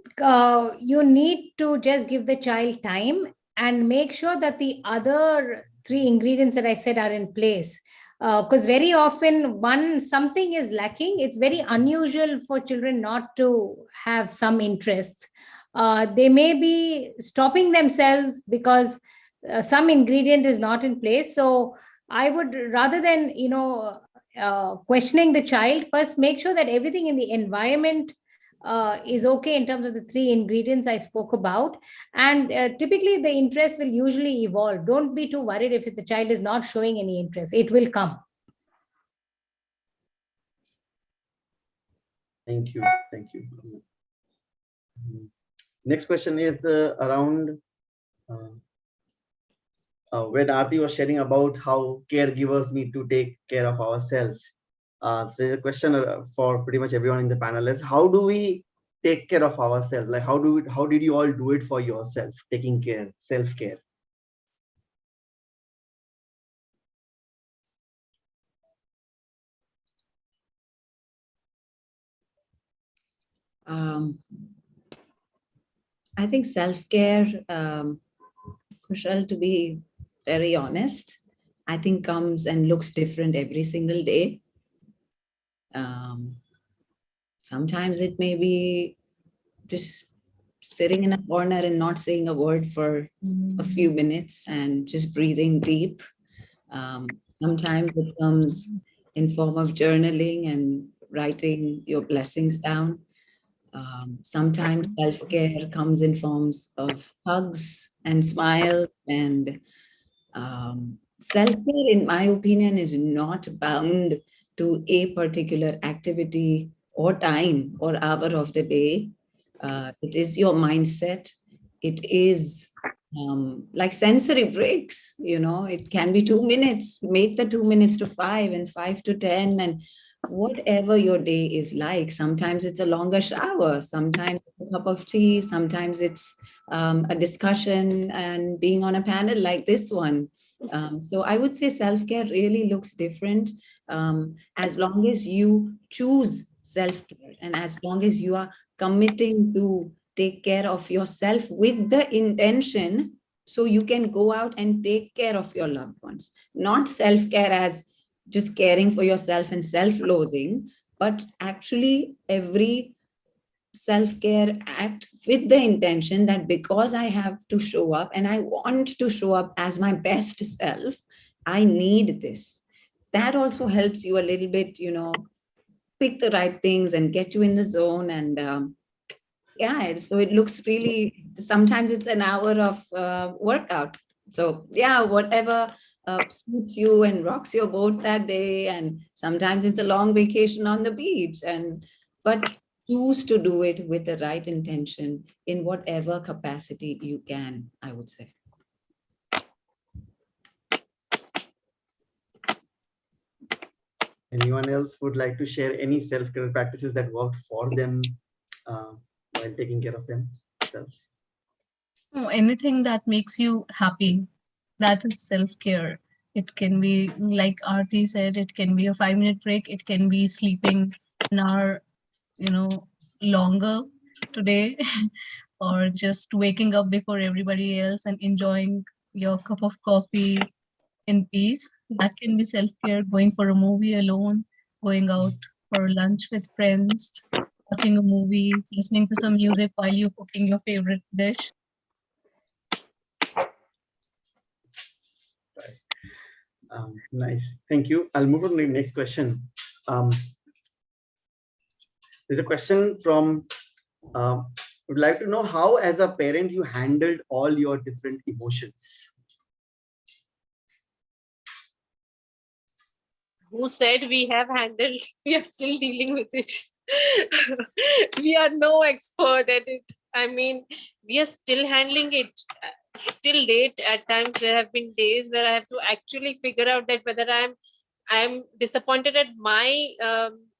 you need to just give the child time and make sure that the other three ingredients that I said are in place. Because very often something is lacking. It's very unusual for children not to have some interest. They may be stopping themselves because some ingredient is not in place. So I would, rather than questioning the child, first make sure that everything in the environment is okay in terms of the three ingredients I spoke about. And typically the interest will usually evolve. Don't be too worried if the child is not showing any interest. It will come.
Thank you. Next question is around when Aarti was sharing about how caregivers need to take care of ourselves. So the question for pretty much everyone in the panel is, how do we take care of ourselves? Like, how did you all do it for yourself, taking care, self-care?
I think self-care, Kushal, to be very honest, I think comes and looks different every single day. Sometimes it may be just sitting in a corner and not saying a word for a few minutes and just breathing deep. Sometimes it comes in form of journaling and writing your blessings down. Sometimes self-care comes in forms of hugs and smiles, and self-care, in my opinion, is not bound to a particular activity or time or hour of the day. It is your mindset. It is like sensory breaks, it can be 2 minutes, make the 2 minutes to 5 and 5 to 10, and whatever your day is like. Sometimes it's a longer shower, sometimes it's a cup of tea, sometimes it's a discussion and being on a panel like this one. So I would say self-care really looks different as long as you choose self-care and as long as you are committing to take care of yourself with the intention so you can go out and take care of your loved ones. Not self-care as just caring for yourself and self-loathing, but actually every self-care act with the intention that because I have to show up and I want to show up as my best self, I need this. That also helps you a little bit, pick the right things and get you in the zone. And yeah, so it looks really, sometimes it's an hour of workout. So yeah, whatever suits you and rocks your boat that day. And sometimes it's a long vacation on the beach. But choose to do it with the right intention in whatever capacity you can, I would say.
Anyone else would like to share any self-care practices that worked for them while taking care of themselves?
Anything that makes you happy, that is self-care. It can be, like Aarti said, it can be a 5-minute break. It can be sleeping an hour, longer today, or just waking up before everybody else and enjoying your cup of coffee in peace. That can be self-care. Going for a movie alone, going out for lunch with friends, watching a movie, listening to some music while you're cooking your favorite dish.
Nice, thank you. I'll move on to the next question. There's a question from, would like to know how as a parent you handled all your different emotions.
Who said we have handled? We are still dealing with it. We are no expert at it. I mean, we are still handling it. Till date, at times there have been days where I have to actually figure out that whether I'm disappointed at my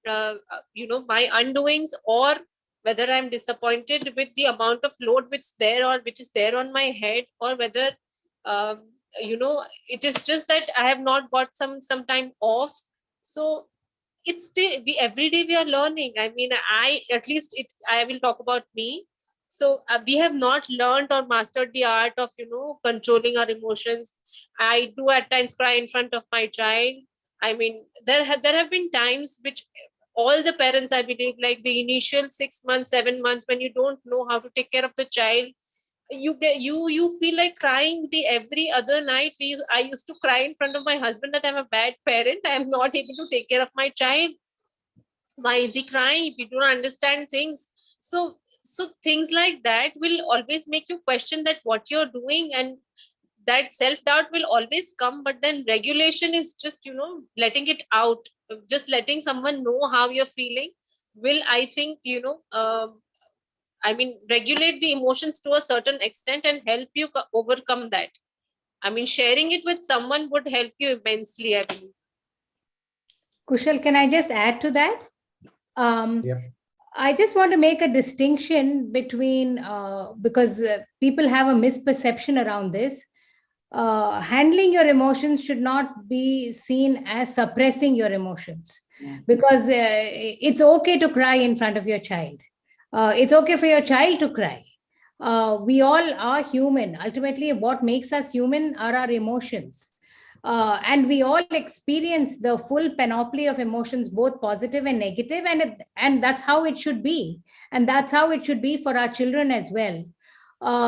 my undoings, or whether I'm disappointed with the amount of load which is there on my head, or whether it is just that I have not got some time off. So it's still, every day we are learning. I mean, I will talk about me. So we have not learned or mastered the art of controlling our emotions. I do at times cry in front of my child. I mean, there have been times which all the parents, I believe, like the initial 6 months, 7 months, when you don't know how to take care of the child, you feel like crying. The every other night I used to cry in front of my husband that I'm a bad parent. I am not able to take care of my child. Why is he crying? We don't understand things. So things like that will always make you question that what you're doing, and that self-doubt will always come. But then regulation is just letting it out, just letting someone know how you're feeling will, I think, regulate the emotions to a certain extent and help you overcome that. I mean, sharing it with someone would help you immensely, I believe.
Kushal, can I just add to that?
Yeah.
I just want to make a distinction between, because people have a misperception around this. Handling your emotions should not be seen as suppressing your emotions, because it's okay to cry in front of your child. It's okay for your child to cry. We all are human. Ultimately, what makes us human are our emotions. And we all experience the full panoply of emotions, both positive and negative, and that's how it should be. And that's how it should be for our children as well.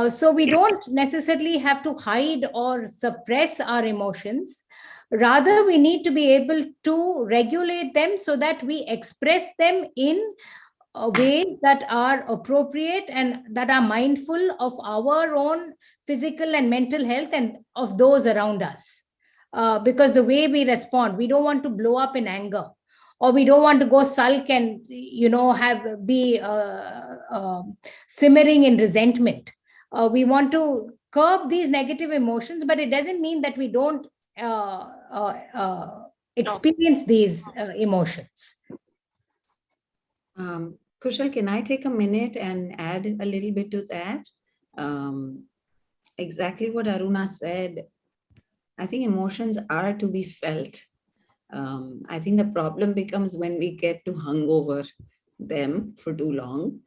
So we don't necessarily have to hide or suppress our emotions. Rather, we need to be able to regulate them so that we express them in ways that are appropriate and that are mindful of our own physical and mental health and of those around us. Because the way we respond, we don't want to blow up in anger, or we don't want to go sulk and be simmering in resentment. We want to curb these negative emotions, but it doesn't mean that we don't experience these emotions.
Kushal, can I take a minute and add a little bit to that? Exactly what Aruna said. I think emotions are to be felt. I think the problem becomes when we get to hung over them for too long.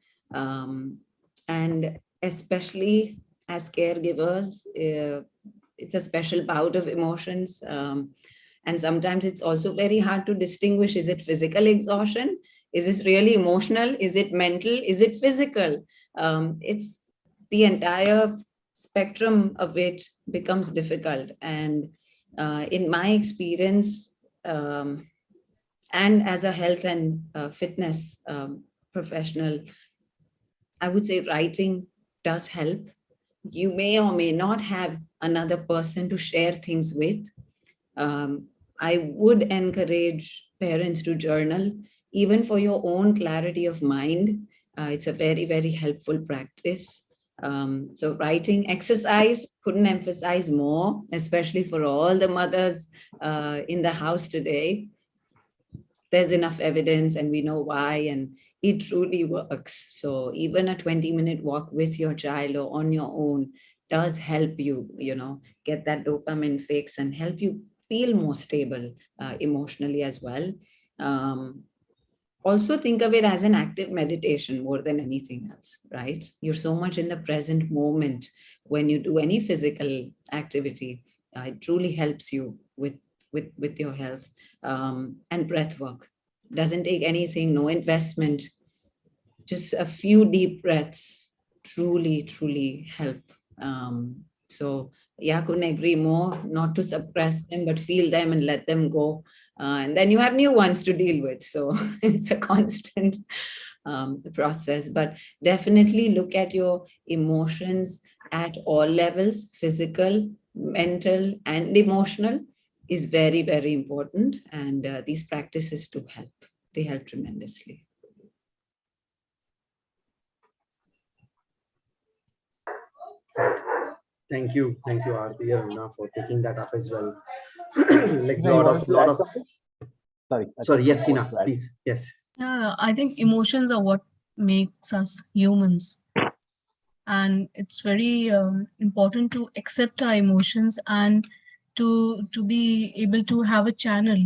And especially as caregivers, it's a special bout of emotions. And sometimes it's also very hard to distinguish, is it physical exhaustion? Is this really emotional? Is it mental? Is it physical? It's the entire spectrum of it becomes difficult. And in my experience, and as a health and fitness professional, I would say writing does help. You may or may not have another person to share things with. I would encourage parents to journal, even for your own clarity of mind. It's a very, very helpful practice. So writing exercise, couldn't emphasize more, especially for all the mothers in the house today. There's enough evidence and we know why, and it truly works. So even a 20-minute walk with your child or on your own does help you, get that dopamine fix and help you feel more stable emotionally as well. Also think of it as an active meditation more than anything else, right? You're so much in the present moment when you do any physical activity. It truly helps you with your health. And breath work. Doesn't take anything, no investment. Just a few deep breaths truly, truly help. So yeah, couldn't agree more, not to suppress them, but feel them and let them go. And then you have new ones to deal with. So it's a constant process, but definitely look at your emotions at all levels, physical, mental, and emotional is very, very important. And these practices do help. They help tremendously.
Thank you, Aarti, Aruna, for taking that up as well. Like
No,
lot of. Sorry, yes, Hina, please. Yes.
Yeah, I think emotions are what makes us humans. And it's very important to accept our emotions and to be able to have a channel.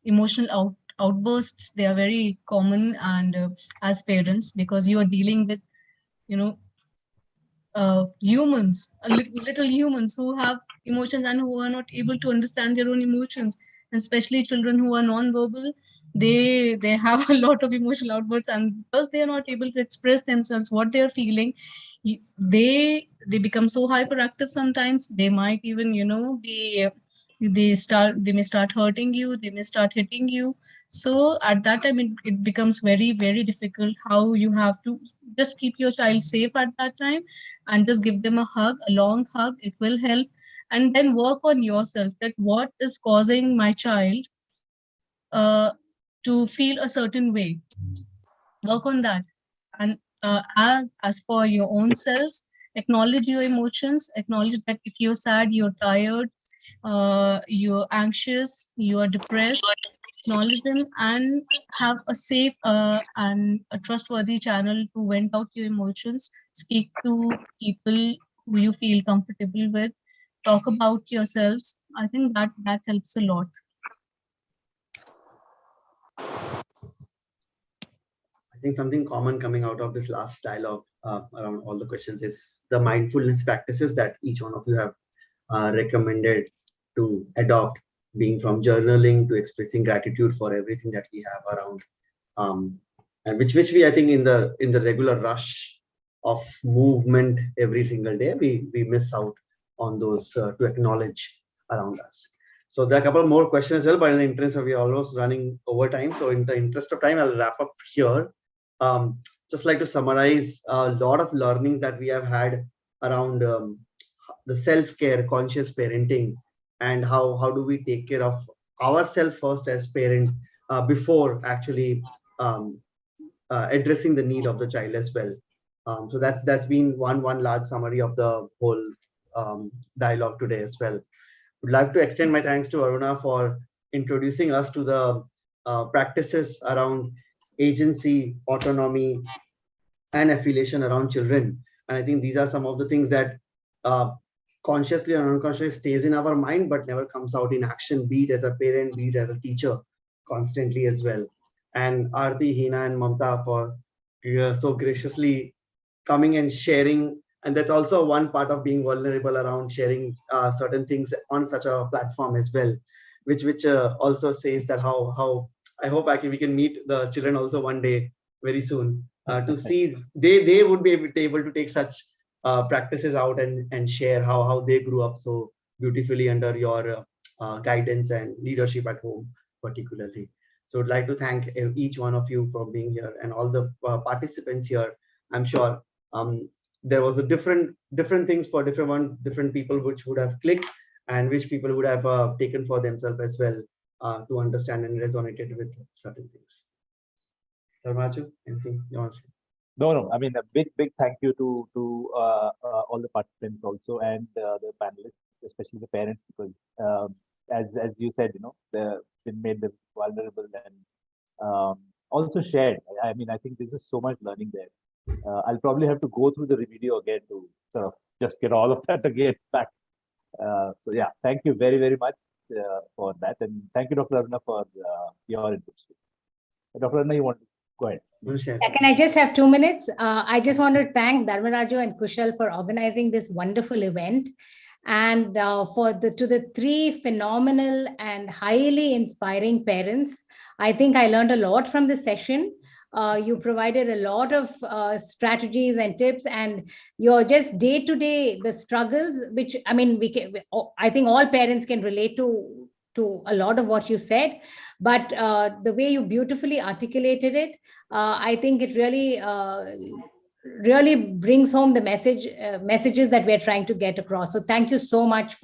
Emotional outbursts, they are very common, and as parents, because you are dealing with humans, little humans who have emotions and who are not able to understand their own emotions, and especially children who are non-verbal, they have a lot of emotional outbursts, and because they are not able to express themselves what they are feeling, they become so hyperactive. Sometimes they might even be they may start hurting you, they may start hitting you. So at that time it becomes very, very difficult. How you have to just keep your child safe at that time and just give them a hug, a long hug. It will help. And then work on yourself, that what is causing my child to feel a certain way. Work on that. And as for your own selves, acknowledge your emotions. Acknowledge that if you're sad, you're tired, you're anxious, you are depressed, acknowledge them and have a safe and a trustworthy channel to vent out your emotions. Speak to people who you feel comfortable with. Talk about yourselves. I think that helps a lot.
I think something common coming out of this last dialogue around all the questions is the mindfulness practices that each one of you have recommended to adopt being from journaling to expressing gratitude for everything that we have around, and which we, I think, in the regular rush of movement every single day, we miss out on those to acknowledge around us. So there are a couple more questions as well, but in the interest of, we're almost running over time. So in the interest of time, I'll wrap up here. Just like to summarize a lot of learning that we have had around the self-care, conscious parenting, and how do we take care of ourselves first as parent before actually addressing the need of the child as well. So that's been one large summary of the whole dialogue today as well. Would like to extend my thanks to Aruna for introducing us to the practices around agency, autonomy, and affiliation around children. And I think these are some of the things that consciously or unconsciously stays in our mind, but never comes out in action, be it as a parent, be it as a teacher, constantly as well. And Aarti, Hina, and Mamta for so graciously coming and sharing. And that's also one part of being vulnerable around sharing certain things on such a platform as well, which also says that how I hope we can meet the children also one day very soon to see they would be able to take such practices out and share how they grew up so beautifully under your guidance and leadership at home particularly. So I'd like to thank each one of you for being here and all the participants here. I'm sure there was a different things for different people which would have clicked and which people would have taken for themselves as well to understand and resonated with certain things. Dharmaju, anything you want to say?
No. I mean, a big thank you to all the participants also, and the panelists, especially the parents, because as you said, they made them vulnerable and also shared. I mean, I think there's just so much learning there. I'll probably have to go through the video again to sort of just get all of that again back. So yeah, thank you very, very much for that. And thank you, Dr. Aruna, for your input. Dr. Aruna, you want to go ahead?
Can I just have 2 minutes? I just want to thank Dharmaraju and Kushal for organizing this wonderful event. And to the three phenomenal and highly inspiring parents, I think I learned a lot from this session. You provided a lot of strategies and tips, and your just day-to-day, the struggles, which I mean, I think all parents can relate to a lot of what you said, but the way you beautifully articulated it, I think it really brings home the messages that we're trying to get across. So thank you so much for